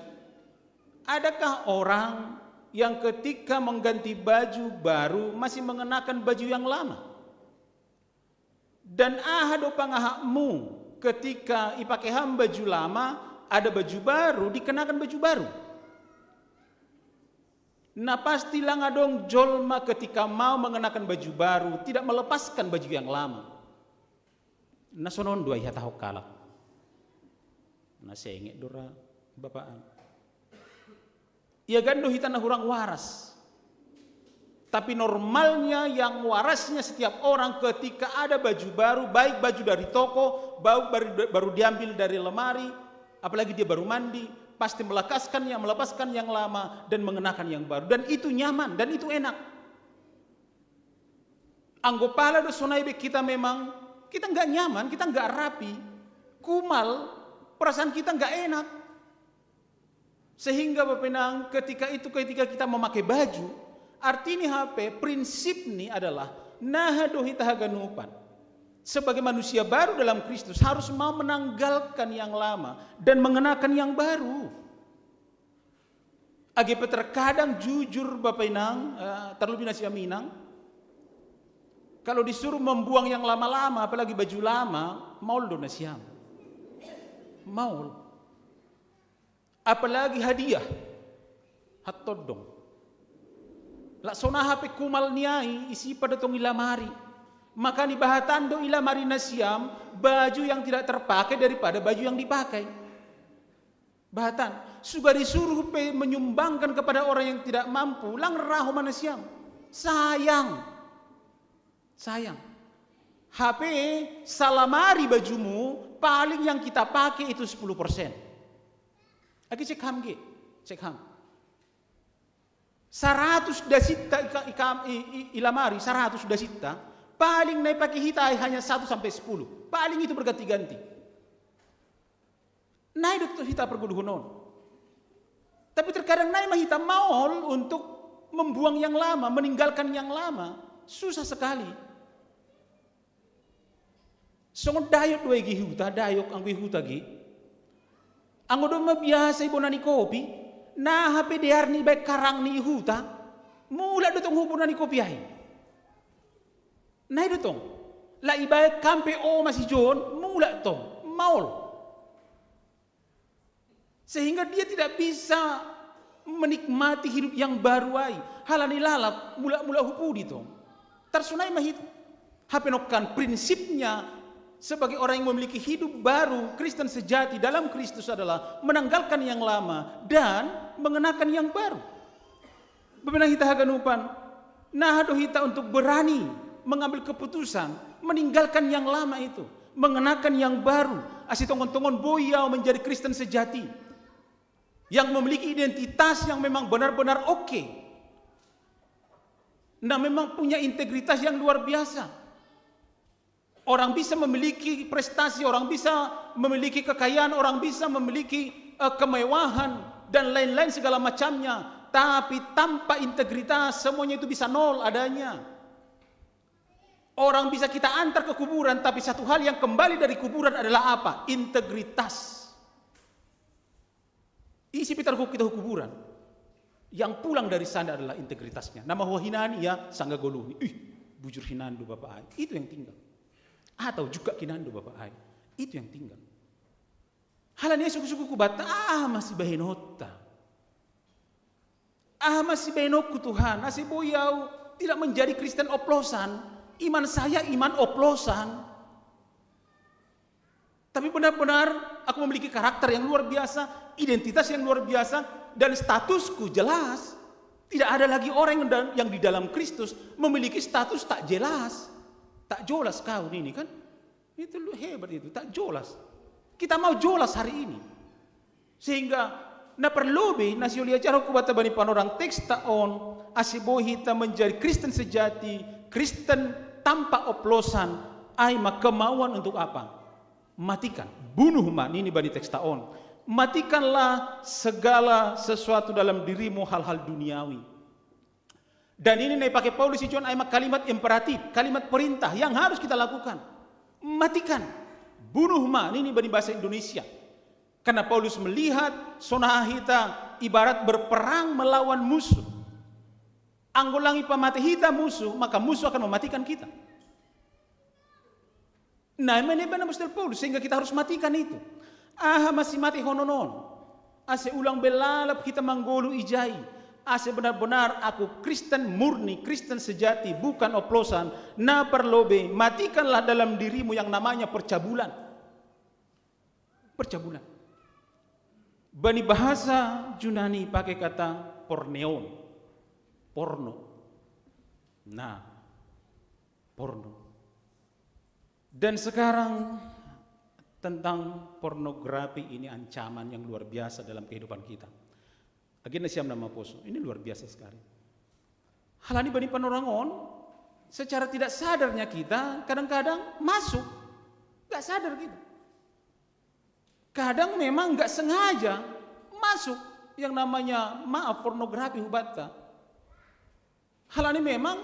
adakah orang yang ketika mengganti baju baru masih mengenakan baju yang lama? Dan ahado pangahakmu ketika ipakai ham baju lama, ada baju baru, dikenakan baju baru. Nah pastilah ngadong jolma ketika mau mengenakan baju baru, tidak melepaskan baju yang lama. Nah sonon dua iha tahu kalak. Nah sengek dora bapaan. Ia gando hitana hurang waras. Tapi normalnya yang warasnya setiap orang ketika ada baju baru, baik baju dari toko, baru diambil dari lemari, apalagi dia baru mandi, pasti melepaskan yang lama dan mengenakan yang baru. Dan itu nyaman dan itu enak. Anggopala do sonaibe kita memang, kita nggak nyaman, kita nggak rapi, kumal, perasaan kita nggak enak. Sehingga Bapak Inang ketika kita memakai baju, artinya HP, prinsip ini adalah nahadohi tahaganupan. Sebagai manusia baru dalam Kristus harus mau menanggalkan yang lama dan mengenakan yang baru. Agak terkadang jujur Bapak Inang, terlebih nasi aminang, kalau disuruh membuang yang lama-lama, apalagi baju lama, maul do nasiam. Maul. Apalagi hadiah. Hattodong. Laksona HP kumal niai isi pada tong ilamari. Maka ni bahatan do ilamari nasiam baju yang tidak terpakai daripada baju yang dipakai. Bahatan sudah disuruh menyumbangkan kepada orang yang tidak mampu, lang raho manasiam. Sayang. HP salamari bajumu paling yang kita pakai itu 10%. Lagi cek ham. 100 dasita ilamari 100 dasita paling naik pakai hitai hanya 1 sampai 10. Paling itu berganti-ganti. Naik dokter hita perguduhunon. Tapi terkadang naik mahita maul untuk membuang yang lama, meninggalkan yang lama, susah sekali. Songon dayok dua gi huta, dayok ang huta gi. Ang odom biasa ibu nani kopi, nah hape dear ni baik karang ni huta, mula dotong hubunan ni kopi ay. Nah dotong, la ibaik kampe o masih jon, mula tong, maul. Sehingga dia tidak bisa menikmati hidup yang baru ay. Halani lalap, mula hupu di tong. Tersunai mahit, hape nokkan prinsipnya. Sebagai orang yang memiliki hidup baru, Kristen sejati dalam Kristus adalah menanggalkan yang lama dan mengenakan yang baru. Bebenang hita haganupan, nahado hita untuk berani mengambil keputusan, meninggalkan yang lama itu, mengenakan yang baru. Asih tongon-tongon boyau menjadi Kristen sejati, yang memiliki identitas yang memang benar-benar oke. Nah memang punya integritas yang luar biasa. Orang bisa memiliki prestasi, orang bisa memiliki kekayaan, orang bisa memiliki kemewahan dan lain-lain segala macamnya, tapi tanpa integritas semuanya itu bisa nol adanya. Orang bisa kita antar ke kuburan, tapi satu hal yang kembali dari kuburan adalah apa? Integritas. Isi pitar kita kuburan, yang pulang dari sana adalah integritasnya. Nama huahinani ya sangga goluni, bujur hinandu bapak, itu yang tinggal. atau juga kinando Bapak ai. Itu yang tinggal. Halanya suku-suku kubata masih bahinota. Masih bahinokku Tuhan, masih boyau tidak menjadi Kristen oplosan. Iman saya iman oplosan. Tapi benar-benar aku memiliki karakter yang luar biasa, identitas yang luar biasa, dan statusku jelas. Tidak ada lagi orang yang di dalam Kristus memiliki status tak jelas. Tak jelas kau ini kan. Itu hebat itu, tak jelas. Kita mau jelas hari ini. Sehingga na perlobe nasi ulia jaro kubata bani panorang teks taon asibohita menjadi Kristen sejati, Kristen tanpa oplosan, ai kemauan untuk apa? Matikan, bunuh ini bani teks taon. Matikanlah segala sesuatu dalam dirimu hal-hal duniawi. Dan ini pakai Paulus John ai kalimat imperatif, kalimat perintah yang harus kita lakukan. Matikan, bunuh ini bani bahasa Indonesia. Karena Paulus melihat sonahita ibarat berperang melawan musuh. Anggolangi pamati hita musuh, maka musuh akan mematikan kita. Nah, ini benar Apostel Paulus sehingga kita harus matikan itu. Masih mati hononon. Ase ulang belalap kita manggolu ijai. Ase benar-benar aku Kristen murni, Kristen sejati, bukan oplosan. Na perlobe, matikanlah dalam dirimu yang namanya percabulan. Percabulan. Bani bahasa Yunani pakai kata porneon, porno. Nah, porno. Dan sekarang tentang pornografi ini ancaman yang luar biasa dalam kehidupan kita. Agenda siam nama poso, ini luar biasa sekali. Halani bani panorangon, secara tidak sadarnya kita kadang-kadang masuk, gak sadar kita. Kadang memang gak sengaja masuk yang namanya pornografi hubata. Halani memang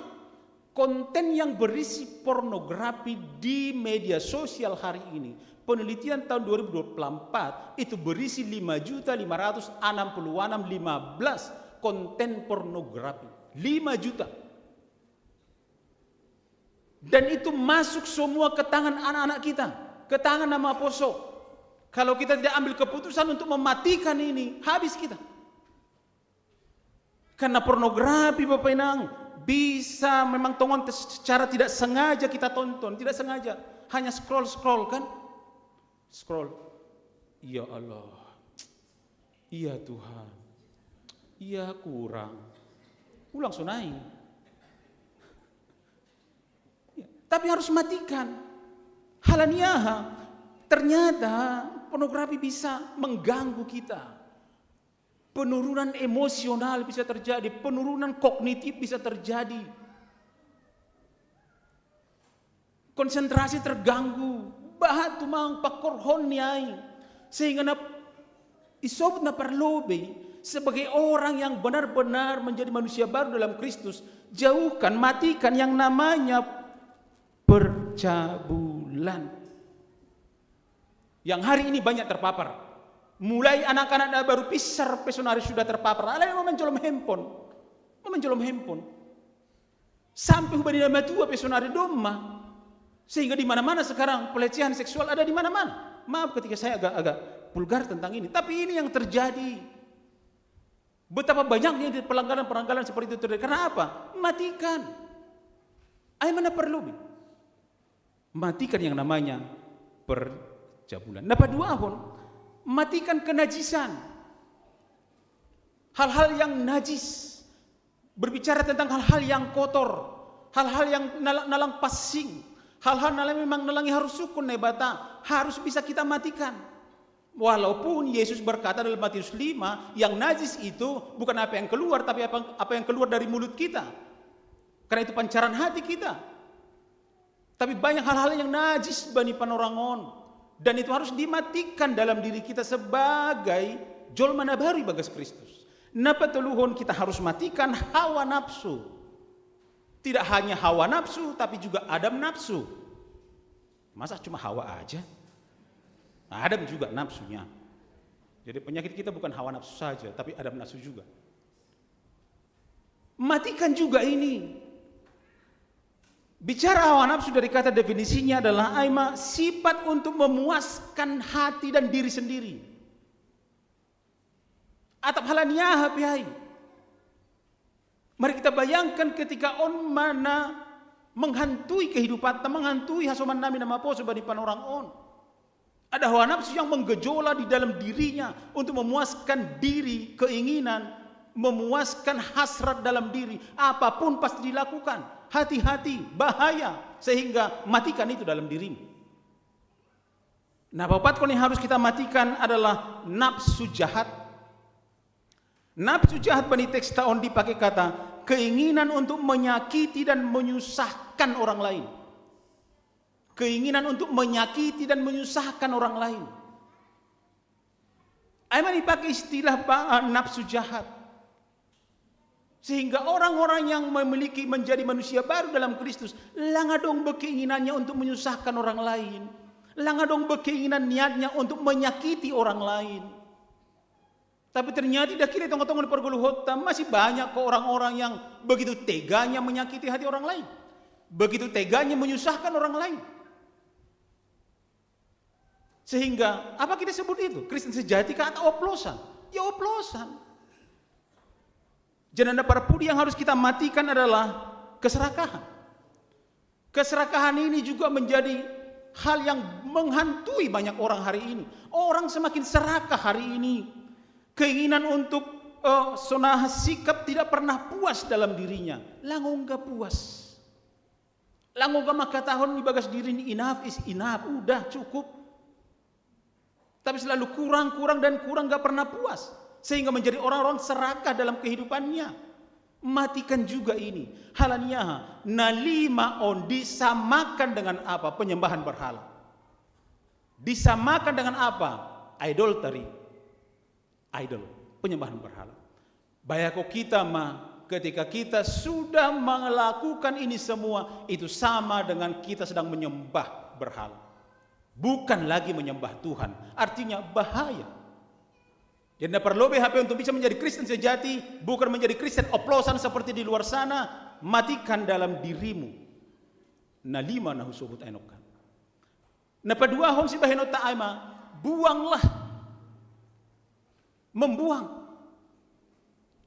konten yang berisi pornografi di media sosial hari ini, penelitian tahun 2024 itu berisi 5.566.15 konten pornografi. 5 juta. Dan itu masuk semua ke tangan anak-anak kita, ke tangan nama poso. Kalau kita tidak ambil keputusan untuk mematikan ini, habis kita. Karena pornografi Bapak Inang bisa memang tonton secara tidak sengaja kita tonton, tidak sengaja, hanya scroll kan, scroll. Ya Allah, iya Tuhan, iya kurang, ulang sunai. Ya, tapi harus matikan. Halaniaha, ternyata pornografi bisa mengganggu kita. Penurunan emosional bisa terjadi, penurunan kognitif bisa terjadi. Konsentrasi terganggu, bahat tumang pakorhon niay. Sehingga isobut na perlobe sebagai orang yang benar-benar menjadi manusia baru dalam Kristus, jauhkan, matikan yang namanya percabulan. Yang hari ini banyak terpapar. Mulai anak-anak baru pisar pesonari sudah terpapar. Ada yang menjolom handphone. Sampai hubungan nama tua pesonari doma. Sehingga di mana-mana sekarang pelecehan seksual ada di mana-mana. Maaf ketika saya agak vulgar tentang ini, tapi ini yang terjadi. Betapa banyaknya pelanggaran-pelanggaran seperti itu terjadi. Karena apa? Matikan. Ay mana perlu? Matikan yang namanya percabulan. Napa dua ahon? Matikan kenajisan. Hal-hal yang najis. Berbicara tentang hal-hal yang kotor. Hal-hal yang nalang passing. Hal-hal nalang memang nalangi harus sukun nebata. Harus bisa kita matikan. Walaupun Yesus berkata dalam Matius 5, yang najis itu bukan apa yang keluar, tapi apa yang keluar dari mulut kita. Karena itu pancaran hati kita. Tapi banyak hal-hal yang najis bani panorangon. Dan itu harus dimatikan dalam diri kita sebagai jolma nabari bagas Kristus. Napa teluhon kita harus matikan hawa nafsu. Tidak hanya hawa nafsu, tapi juga Adam nafsu. Masa cuma hawa aja? Adam juga nafsunya. Jadi penyakit kita bukan hawa nafsu saja, tapi Adam nafsu juga. Matikan juga ini. Bicara hawa nafsu dari kata definisinya adalah aima sifat untuk memuaskan hati dan diri sendiri. Atap halania hapiai. Mari kita bayangkan ketika on mana menghantui kehidupan, menghantui hasoman nami nama poso bani panorang on. Ada hawa nafsu yang menggejolak di dalam dirinya untuk memuaskan diri, keinginan, memuaskan hasrat dalam diri. Apapun pasti dilakukan. Hati-hati, bahaya, sehingga matikan itu dalam dirimu. Nah, bapak yang harus kita matikan adalah nafsu jahat. Nafsu jahat bani teks taon dipakai kata keinginan untuk menyakiti dan menyusahkan orang lain. Keinginan untuk menyakiti dan menyusahkan orang lain. Aiman dipakai istilah nafsu jahat. Sehingga orang-orang yang memiliki menjadi manusia baru dalam Kristus, langadong berkeinginannya untuk menyusahkan orang lain. Langadong berkeinginan niatnya untuk menyakiti orang lain. Tapi ternyata tidak kira tonggo-tonggo di perguluhota masih banyak kok orang-orang yang begitu teganya menyakiti hati orang lain. Begitu teganya menyusahkan orang lain. Sehingga apa kita sebut itu? Kristen sejati atau oplosan? Ya oplosan. Jangan para pudi yang harus kita matikan adalah keserakahan. Keserakahan ini juga menjadi hal yang menghantui banyak orang hari ini. Orang semakin serakah hari ini. Keinginan untuk sonah sikap tidak pernah puas dalam dirinya. Lango enggak puas. Lango enggak maka tahun di bagas diri ini enough is enough. Udah cukup. Tapi selalu kurang enggak pernah puas. Sehingga menjadi orang-orang serakah dalam kehidupannya. Matikan juga ini. Halaniah nalima on disamakan dengan apa? Penyembahan berhala. Disamakan dengan apa? Idolatry. Idol, penyembahan berhala. Bayako kita ketika kita sudah melakukan ini semua, itu sama dengan kita sedang menyembah berhala. Bukan lagi menyembah Tuhan. Artinya bahaya. Jadi perlu HP untuk bisa menjadi Kristen sejati, bukan menjadi Kristen oplosan seperti di luar sana. Matikan dalam dirimu. Nalima nahu sobut enokan. Napadua hon si bahenota aima, buanglah. Membuang.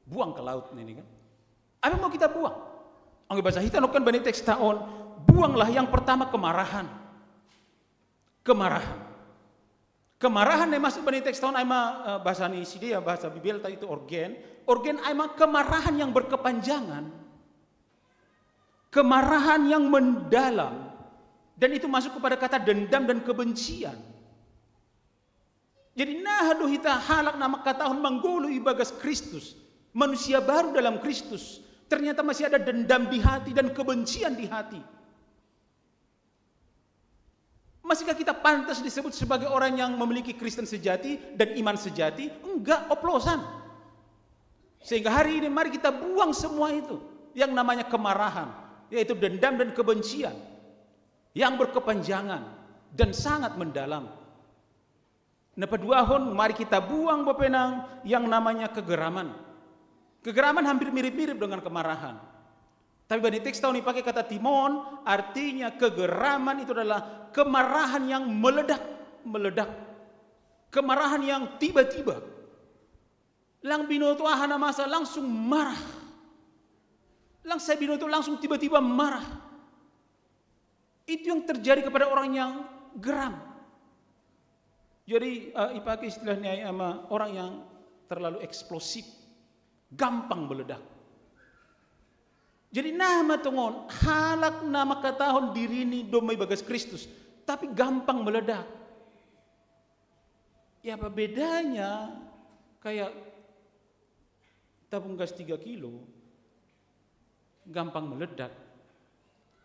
Buang ke laut ini kan. Apa mau kita buang? Ang bahasa kita nokan bani teks taon, buanglah yang pertama kemarahan. Kemarahan. Kemarahan yang masuk bani teks tahun aima bahasa ni dia bahasa Bibel itu organ aima kemarahan yang berkepanjangan. Kemarahan yang mendalam dan itu masuk kepada kata dendam dan kebencian. Jadi nahadu hita halak nama katahun manggulu ibagas Kristus, manusia baru dalam Kristus. Ternyata masih ada dendam di hati dan kebencian di hati. Masihkah kita pantas disebut sebagai orang yang memiliki Kristen sejati dan iman sejati? Enggak, oplosan. Sehingga hari ini mari kita buang semua itu. Yang namanya kemarahan, yaitu dendam dan kebencian. Yang berkepanjangan dan sangat mendalam. Napaduahon, mari kita buang bepenang yang namanya kegeraman. Kegeraman hampir mirip-mirip dengan kemarahan. Tapi bani teks tahun ini pakai kata timon, artinya kegeraman itu adalah kemarahan yang meledak. Kemarahan yang tiba-tiba. Lang binoto ahana masa langsung marah. Lang saya binoto langsung tiba-tiba marah. Itu yang terjadi kepada orang yang geram. Jadi dipakai istilahnya sama orang yang terlalu eksplosif, gampang meledak. Jadi nama tongon halak nama katahon diri ini domai bagas Kristus, tapi gampang meledak. Ya apa bedanya kayak tabung gas 3 kilo gampang meledak.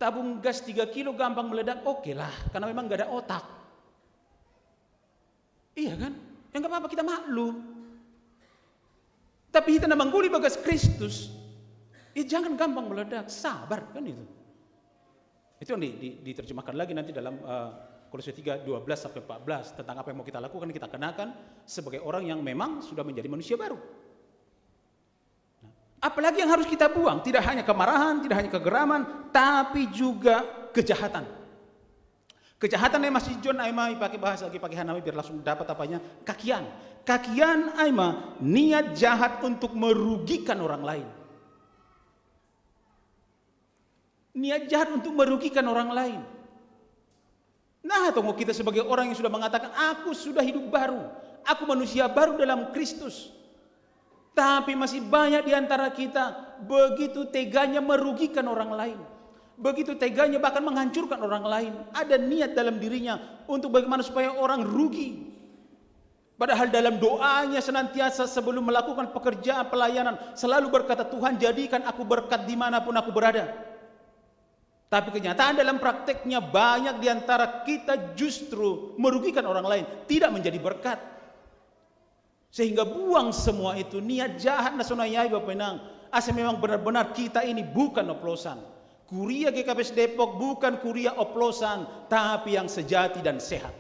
Tabung gas 3 kilo gampang meledak, oke lah, karena memang gak ada otak. Iya kan? Ya gak apa-apa kita maklum. Tapi kita namangguli bagas Kristus, jangan gampang meledak, sabar kan itu. Itu yang diterjemahkan lagi nanti dalam Kolose 3:12-14 tentang apa yang mau kita lakukan, kita kenakan sebagai orang yang memang sudah menjadi manusia baru. Nah, Apalagi yang harus kita buang, tidak hanya kemarahan, tidak hanya kegeraman, tapi juga kejahatan. Kejahatan yang masih John Aima pakai bahasa lagi pakai hanami biar langsung dapat apanya, kakian. Kakian Aima niat jahat untuk merugikan orang lain. Niat jahat untuk merugikan orang lain. Nah, tunggu kita sebagai orang yang sudah mengatakan aku sudah hidup baru, aku manusia baru dalam Kristus. Tapi masih banyak di antara kita begitu teganya merugikan orang lain. Begitu teganya bahkan menghancurkan orang lain. Ada niat dalam dirinya untuk bagaimana supaya orang rugi. Padahal dalam doanya senantiasa sebelum melakukan pekerjaan pelayanan selalu berkata, Tuhan jadikan aku berkat dimanapun aku berada. Tapi kenyataan dalam prakteknya banyak di antara kita justru merugikan orang lain, tidak menjadi berkat. Sehingga buang semua itu, niat jahat nasional Bapak Inang. Asal memang benar-benar kita ini bukan oplosan. Kuria GKPS Depok bukan kuria oplosan, tapi yang sejati dan sehat.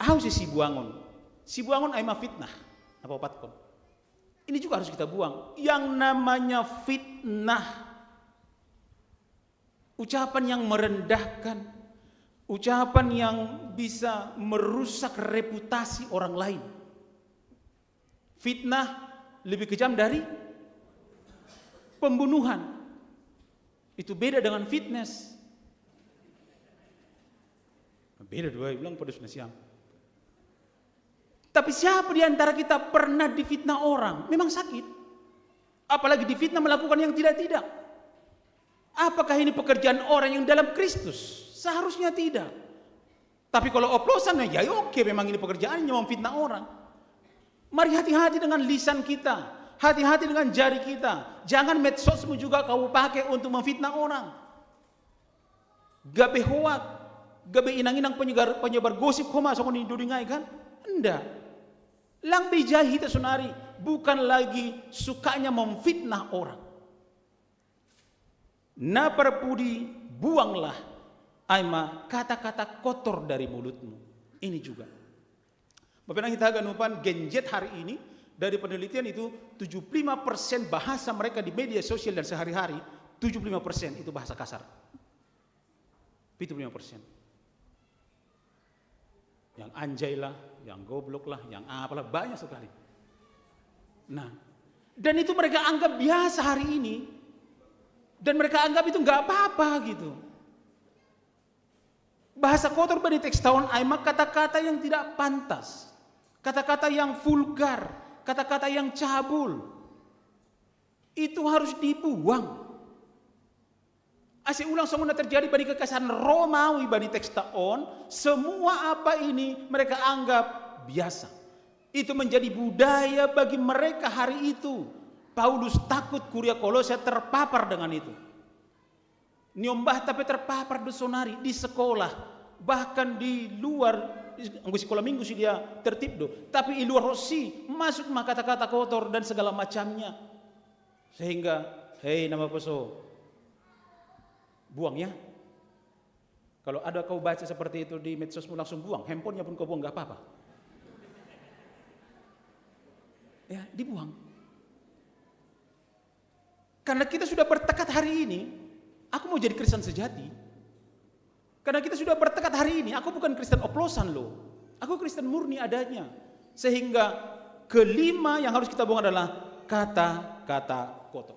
Au si buangon. Si buangon aima fitnah. Apa opatkon? Ini juga harus kita buang. Yang namanya fitnah. Ucapan yang merendahkan. Ucapan yang bisa merusak reputasi orang lain. Fitnah lebih kejam dari pembunuhan. Itu beda dengan fitness. Beda dua, bilang pada sudah siang. Tapi siapa di antara kita pernah difitnah orang? Memang sakit. Apalagi difitnah melakukan yang tidak-tidak. Apakah ini pekerjaan orang yang dalam Kristus? Seharusnya tidak. Tapi kalau oplosan ya oke, memang ini pekerjaannya memfitnah orang. Mari hati-hati dengan lisan kita. Hati-hati dengan jari kita. Jangan medsosmu juga kau pakai untuk memfitnah orang. Gabe hoak, gabe inang-inang penyebar gosip kau masuk di dunia kan? Enggak. Lang bejahi sunari, bukan lagi sukanya memfitnah orang. Na perpudi buanglah aima kata-kata kotor dari mulutmu. Ini juga. Bapak kita ganupan genjet hari ini dari penelitian itu 75% bahasa mereka di media sosial dan sehari-hari 75% itu bahasa kasar. 75%. Yang anjay lah, yang goblok lah, yang apalah banyak sekali. Nah, dan itu mereka anggap biasa hari ini. Dan mereka anggap itu nggak apa-apa gitu. Bahasa kotor bani teks tahun aima kata-kata yang tidak pantas. Kata-kata yang vulgar, kata-kata yang cabul. Itu harus dibuang. Asih ulang semua terjadi bani kekasaan Romawi bani teks tahun, semua apa ini mereka anggap biasa. Itu menjadi budaya bagi mereka hari itu. Paulus takut kuria Kolose terpapar dengan itu. Nyombah tapi terpapar di sonari, di sekolah, bahkan di luar, sekolah minggu sih dia tertib do. Tapi di luar rosi masuk mah kata-kata kotor dan segala macamnya. Sehingga, hei nama poso, buang ya. Kalau ada kau baca seperti itu di medsosmu langsung buang, handphonenya pun kau buang nggak apa-apa. Ya, dibuang. Karena kita sudah bertekad hari ini, aku mau jadi Kristen sejati. Karena kita sudah bertekad hari ini, aku bukan Kristen oplosan loh. Aku Kristen murni adanya. Sehingga kelima yang harus kita buang adalah kata-kata kotor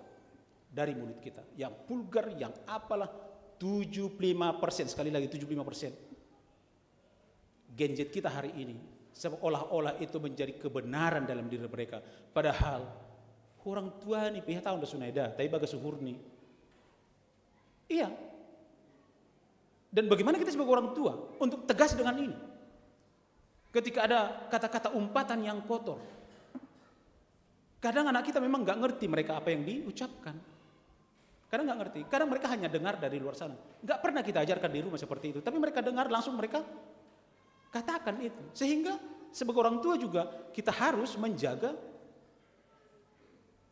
dari mulut kita. Yang vulgar, yang apalah 75%, sekali lagi 75%. Genjet kita hari ini seolah-olah itu menjadi kebenaran dalam diri mereka. Padahal orang tua nih pihak tahun dah sunaida, tapi baga suhur nih. Iya. Dan bagaimana kita sebagai orang tua untuk tegas dengan ini? Ketika ada kata-kata umpatan yang kotor. Kadang anak kita memang nggak ngerti mereka apa yang diucapkan. Kadang nggak ngerti. Kadang mereka hanya dengar dari luar sana. Nggak pernah kita ajarkan di rumah seperti itu. Tapi mereka dengar langsung mereka katakan itu. Sehingga sebagai orang tua juga kita harus menjaga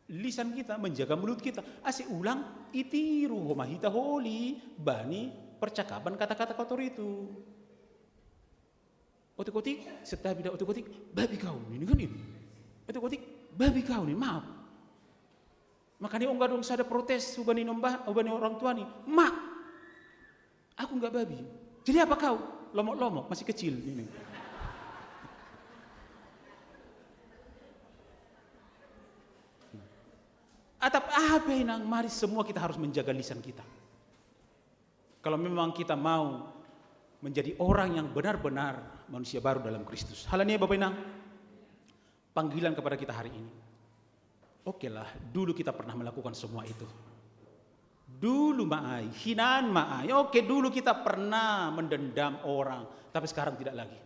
lisan kita, menjaga mulut kita. Asih ulang itiru homahita holi bani percakapan kata-kata kotor itu. Otik-otik setelah bidak otik-otik babi kau ini kan ini. Otik-otik babi kau nih, maaf. Makanya enggak dong sada protes ubani orang tua nih, mak, aku enggak babi. Jadi apa kau? Lomok-lomok, masih kecil ini. Atap apa yang mari semua kita harus menjaga lisan kita. Kalau memang kita mau menjadi orang yang benar-benar manusia baru dalam Kristus. Hal ini Bapak Inang, panggilan kepada kita hari ini. Oke lah, dulu kita pernah melakukan semua itu. Dulu maai, hinaan maai. Oke, dulu kita pernah mendendam orang, tapi sekarang tidak lagi.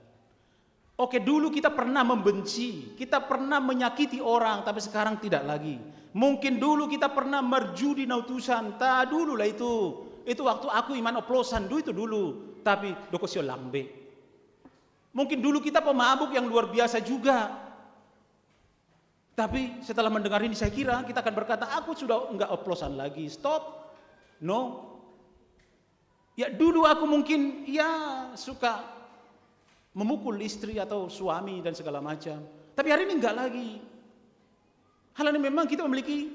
Oke, dulu kita pernah membenci, kita pernah menyakiti orang, tapi sekarang tidak lagi. Mungkin dulu kita pernah merjudi nautusan, dulu lah itu. Itu waktu aku iman oplosan, itu dulu. Tapi dokosio lambe. Mungkin dulu kita pemabuk yang luar biasa juga. Tapi setelah mendengar ini saya kira kita akan berkata, aku sudah enggak oplosan lagi, stop. No. Ya dulu aku mungkin suka memukul istri atau suami dan segala macam. Tapi hari ini enggak lagi. Hal ini memang kita memiliki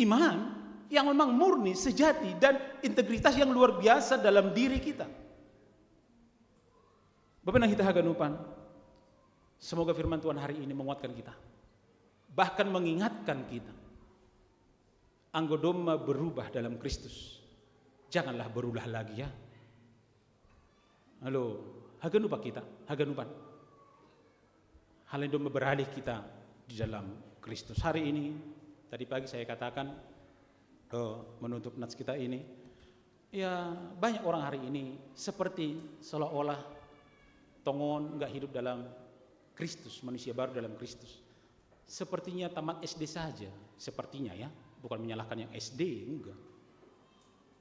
iman yang memang murni, sejati, dan integritas yang luar biasa dalam diri kita. Bapak Nang Hita Haganupan, semoga firman Tuhan hari ini menguatkan kita. Bahkan mengingatkan kita. Anggodoma berubah dalam Kristus. Janganlah berulah lagi ya. Halo, Haganupan kita, Haganupan. Hal ini doma beralih kita di dalam Kristus. Hari ini, tadi pagi saya katakan menutup nats kita ini, ya banyak orang hari ini seperti seolah-olah tongon nggak hidup dalam Kristus, manusia baru dalam Kristus. Sepertinya tamat SD saja, sepertinya ya, bukan menyalahkan yang SD, enggak.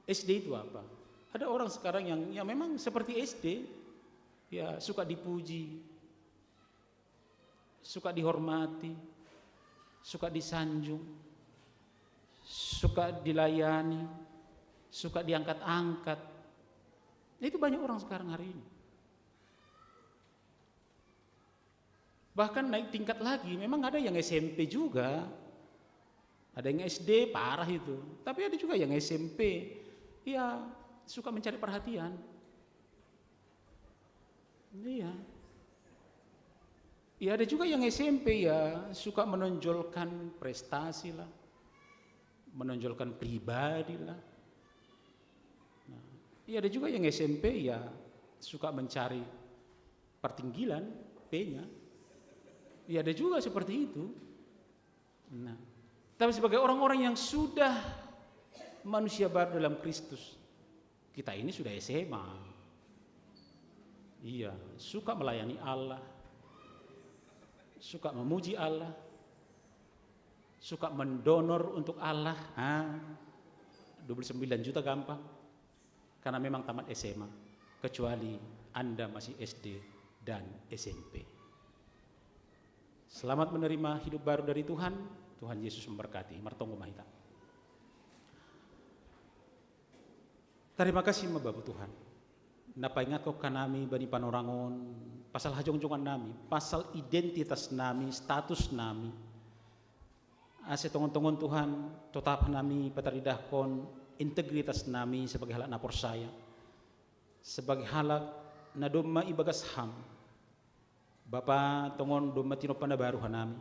SD itu apa? Ada orang sekarang yang memang seperti SD, ya suka dipuji, suka dihormati, suka disanjung, suka dilayani, suka diangkat-angkat. Itu banyak orang sekarang hari ini. Bahkan naik tingkat lagi, memang ada yang SMP juga. Ada yang SD, parah itu. Tapi ada juga yang SMP, ya suka mencari perhatian. Iya. Ya ada juga yang SMP ya suka menonjolkan prestasi lah, menonjolkan pribadi lah. Nah, ya ada juga yang SMP ya suka mencari pertinggilan P-nya. Ya ada juga seperti itu. Nah, tapi sebagai orang-orang yang sudah manusia baru dalam Kristus, kita ini sudah SMA. Iya, suka melayani Allah, suka memuji Allah, suka mendonor untuk Allah. 29 juta gampang, karena memang tamat SMA, kecuali Anda masih SD dan SMP. Selamat menerima hidup baru dari Tuhan. Tuhan Yesus memberkati. Martonggo Mahita. Terima kasih Bapak Tuhan. Napaingat ko kanami bani panorangon, pasal hajong-jongan nami, pasal identitas nami, status nami. Ase tongon-tongon Tuhan, tetap nami pataridahkon integritas nami sebagai halak napor saya, sebagai halak na doma ibagas ham. Bapa tongon doma tino panabaru hanami,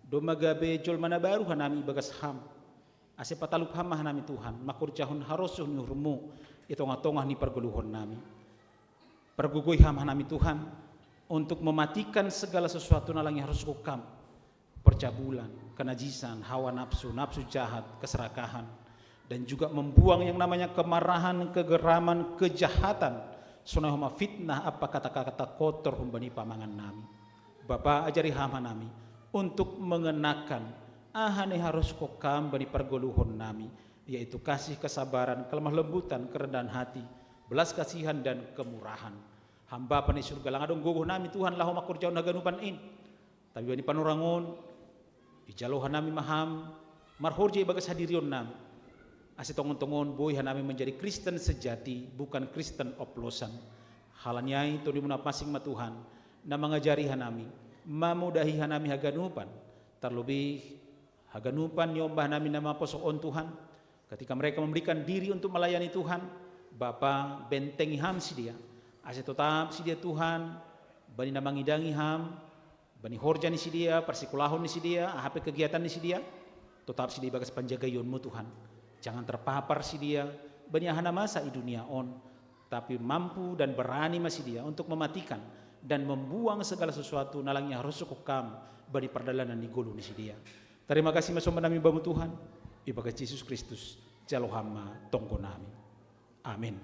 doma gabe jol manabaru hanami ibagas ham. Ase patalup hamah nami Tuhan, makurjahun harosuh nyurumu, itu ngatongah ni perguluhon nami. Pergugoy hamah nami Tuhan, untuk mematikan segala sesuatu nalang yang harus kukam. Percabulan, kenajisan, hawa nafsu, nafsu jahat, keserakahan, dan juga membuang yang namanya kemarahan, kegeraman, kejahatan. Sunahuma fitnah apa kata-kata kotor humbani pamangan nami. Bapa ajari hama nami untuk mengenakan ahane harus kokam bani pergoluhon nami, yaitu kasih, kesabaran, kelemah lembutan, kerendahan hati, belas kasihan dan kemurahan. Hamba pani surga langadong guguh nami Tuhan lahu makurjau naganupan in. Tapi bani panurangon ijalohan nami maham marhorje bagas hadirion nami. Ase tongon-tongon boy hanami menjadi Kristen sejati, bukan Kristen oplosan. Halanyai to dimuna pasing matuhan na mangajari hanami, mamudahi hanami haganupan, terlebih Haganupan nyombah nami nama posok on Tuhan. Ketika mereka memberikan diri untuk melayani Tuhan, Bapa bentengi ham si dia. Ase tetap si dia Tuhan, bani namangidangi ham, bani horja ni si dia, persikulahon ni si dia, HP kegiatan ni si dia. Tetap si dia bagas panjagayonmu Tuhan. Jangan terpapar si dia, bani ahana masa di dunia on. Tapi mampu dan berani masih dia untuk mematikan dan membuang segala sesuatu nalangnya harus kam bani perdalanan ni gulu ni si dia. Terima kasih masomba nami bamu Tuhan. Ibaga Yesus Kristus jalo hama tongko nami. Amin.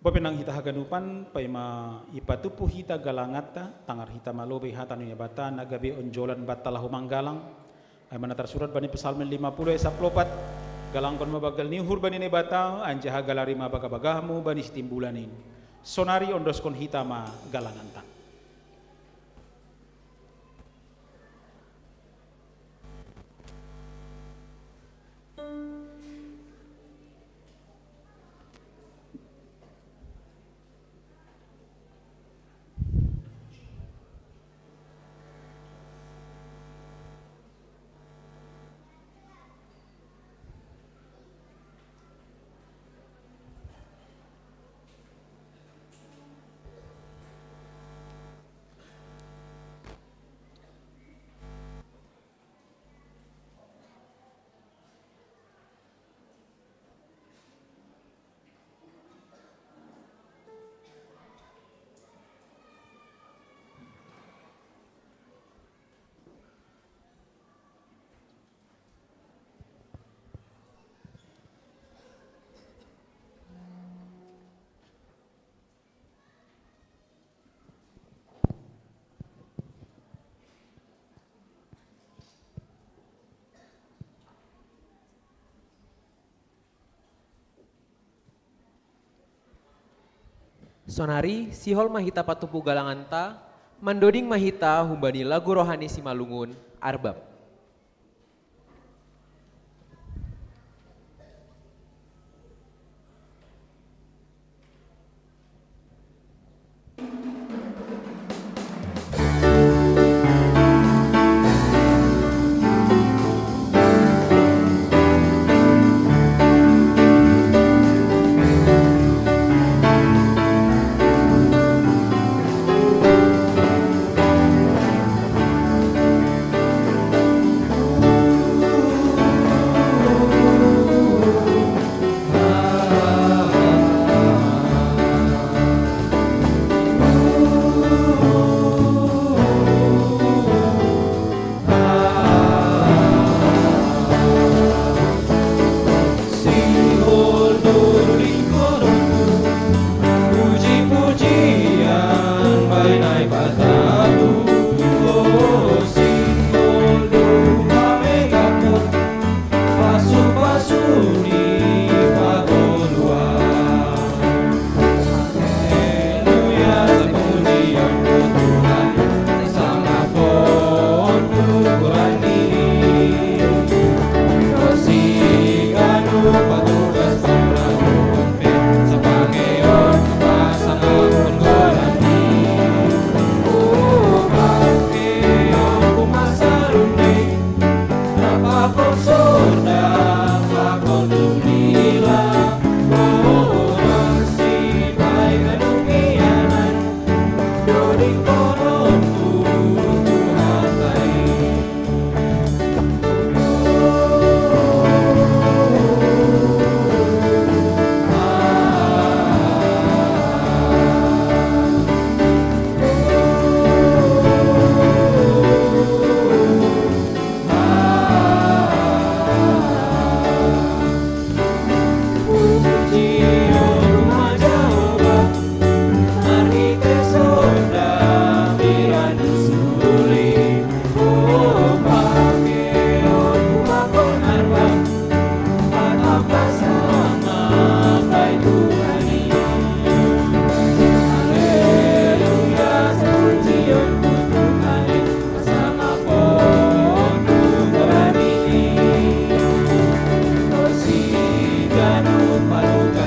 Bapenang hita haganupan paima ipatupu hita galangata tangar hita malobe hata nunya bata nagabe onjolan batalahu manggalang ay manatar surat bani pesalmen 50 ayat 14 galangkon mabagal nihur bani ne bata anja hagalari mabagabagamu bani stimbulanin sonari ondoskon hita ma galanganta. Sonari sihol mahita patupu galanganta, mandoding mahita humbani lagu rohani Simalungun, Arbab. Paluta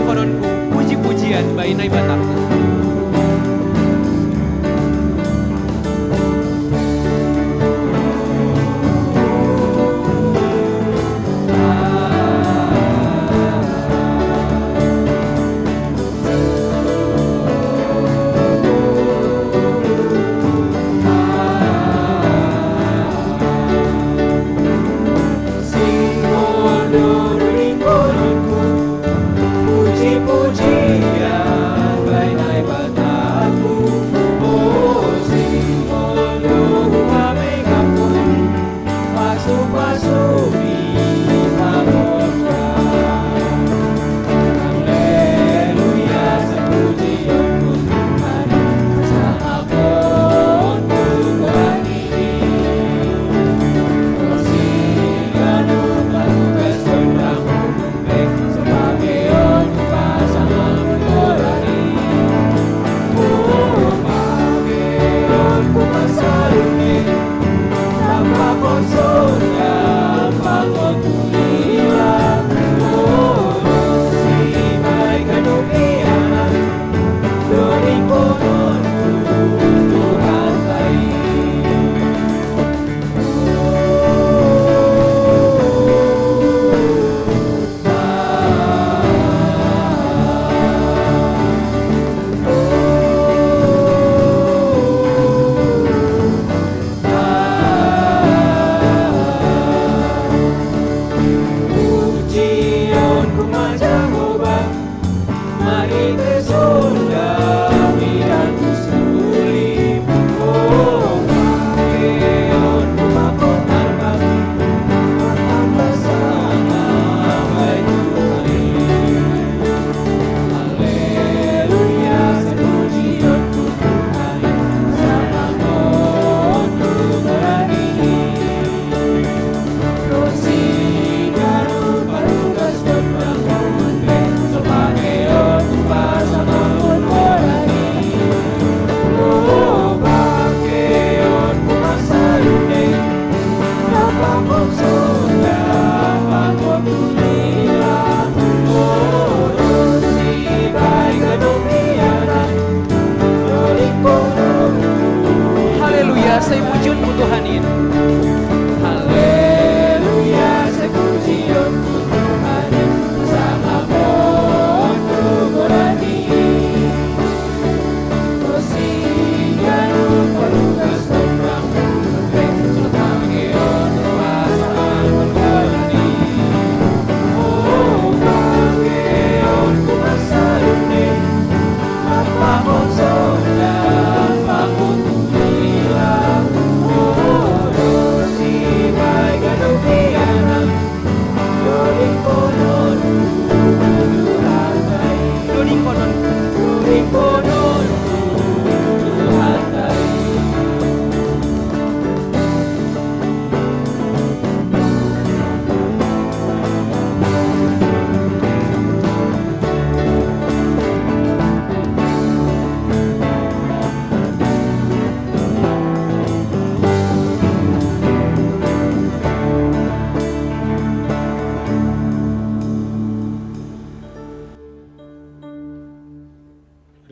kononku puji-pujian bai nai bataku.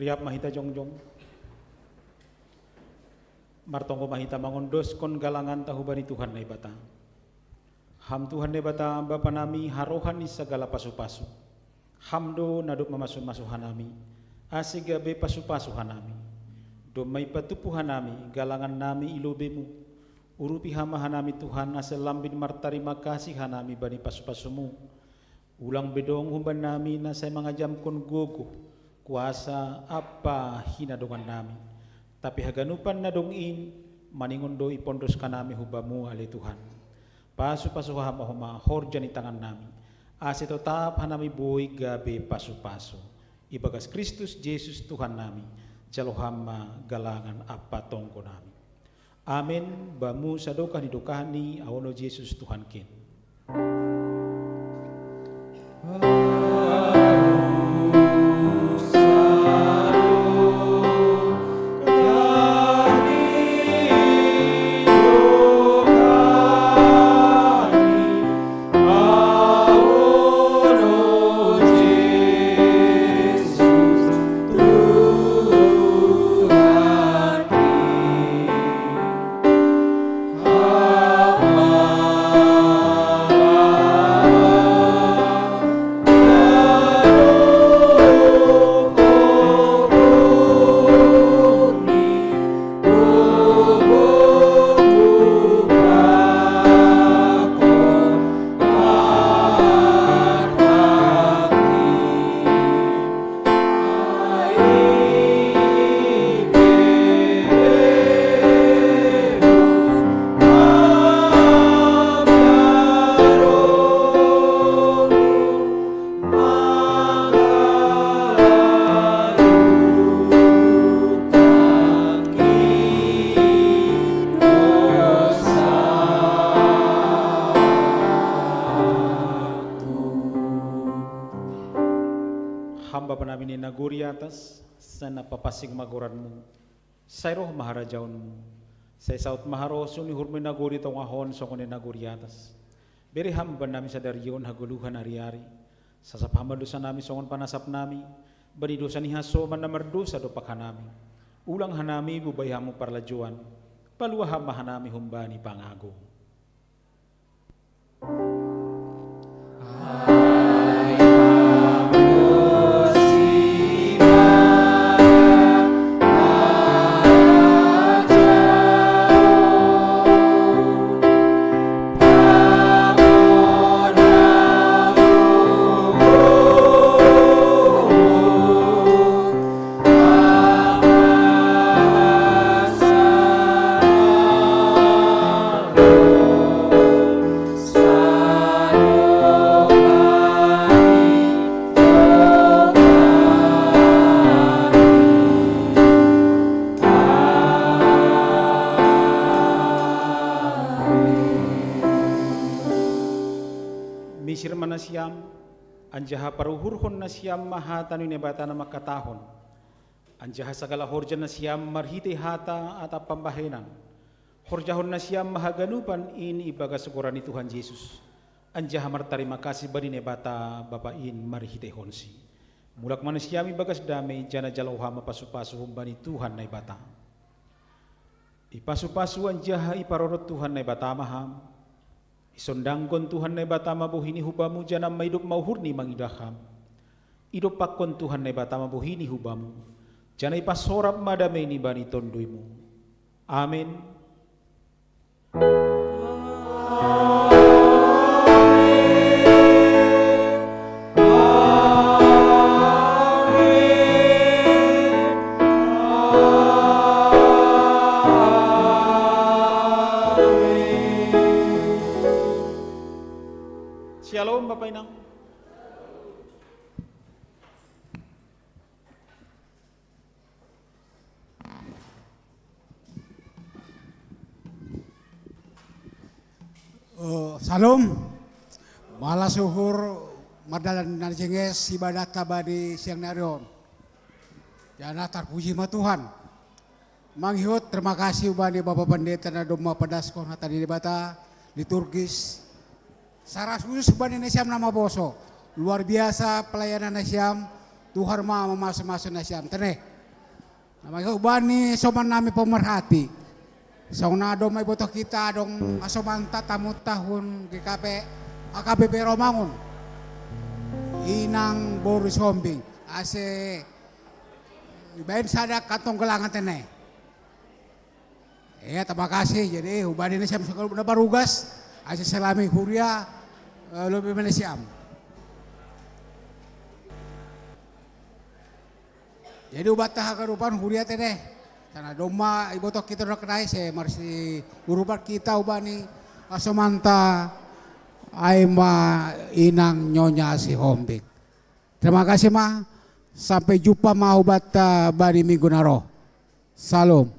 Riap mahita jongjong. Martongko mahita mangondos kon galangan tahu bani Tuhan nai bata. Ham Tuhan nai bata Bapa nami harohan ni segala pasu-pasu. Hamdo naduk mamasu-masu hanami. Asiga be pasu-pasu hanami. Domai patupu hanami galangan nami ilobemu. Urupi hama hanami Tuhan asal lambin martarima kasih hanami bani pasu-pasumu. Ulang bedong humban nami nasai mangajam kon gogo. Kuasa apa hina dongan nami. Tapi haganupan na dongin maningon do ipondos kanami hubamu ali Tuhan. Pasu-pasu hama horja ni tangan nami. Ase tetap hanami boy gabe pasu-pasu. Ibagas Kristus Yesus Tuhan nami. Jalo hama galangan apa tongko nami. Amin. Bamu sadoka ni dokahani awono Yesus Tuhan kin. hamba panami ni naguri atas sana papasing maguranmu. Say roh maharajaunmu. Say saut maharo suni hurmi naguri tong ahon so kone naguri atas. Beri hamba nami sa dariyon haguluhan ari-ari. Sasap hamba dosa nami songon panasap nami. Bani dosa ni haso man namardosa do pakhanami. Ulang hanami bubay hamu parlajuan. Paluah hamba hanami humbani pangago. Misir manasiam, anjaha paruhurhon na siyam mahatan ni bata na makatahon. Anjaha sagala horja na siyam marhite hata at pambahenan. Horjahon na siyam mahaganupan ini ibaga sukuran ni Tuhan Yesus. Anjaha martarima kasih bani ni bata bapain marhite honsi. Mulak manasiam ibagas damai jana jalauha mapasu-pasu bani Tuhan na bata. Ipasu-pasu anjaha iparorot Tuhan na bata maham. Isondangkon Tuhan na bata mabuhini hubamu janam maidop mauhurni mangidaham. Idopakon Tuhan na bata mabuhini hubamu. Janay pasorap madamay ni bani tondoy mo. Amen. Shalom Bapak Inang. Salam, malah suhur madalan narjenges ibadat tabadi siang narion. Jana terpuji ma Tuhan. Manghut terima kasih ubani Bapak Pendeta na doma padaskon tadi debata liturgis. Saras khusus ubani nasiam nama boso. Luar biasa pelayanan nasiam. Tuhan ma memasuk-masuk nasiam. Teneh. Nama ubani soman nami pemerhati. Sauna dong may boto kita dong asomanta tamu tahun GKP AKBP Romangun Inang Boris Hombing ase ibain sadak kantong gelangan teneh. Ya terima kasih jadi hubani ini siam sekolah udah barugas ase selami huria lebih menesiam. Jadi ubat tahakarupan huria teneh. Karena doma ibotok kita udah kenai saya marsi urubat kita ubani asomanta aima inang nyonya si Hombing. Terima kasih ma. Sampai jumpa ma ubat bari minggu naro. Salam.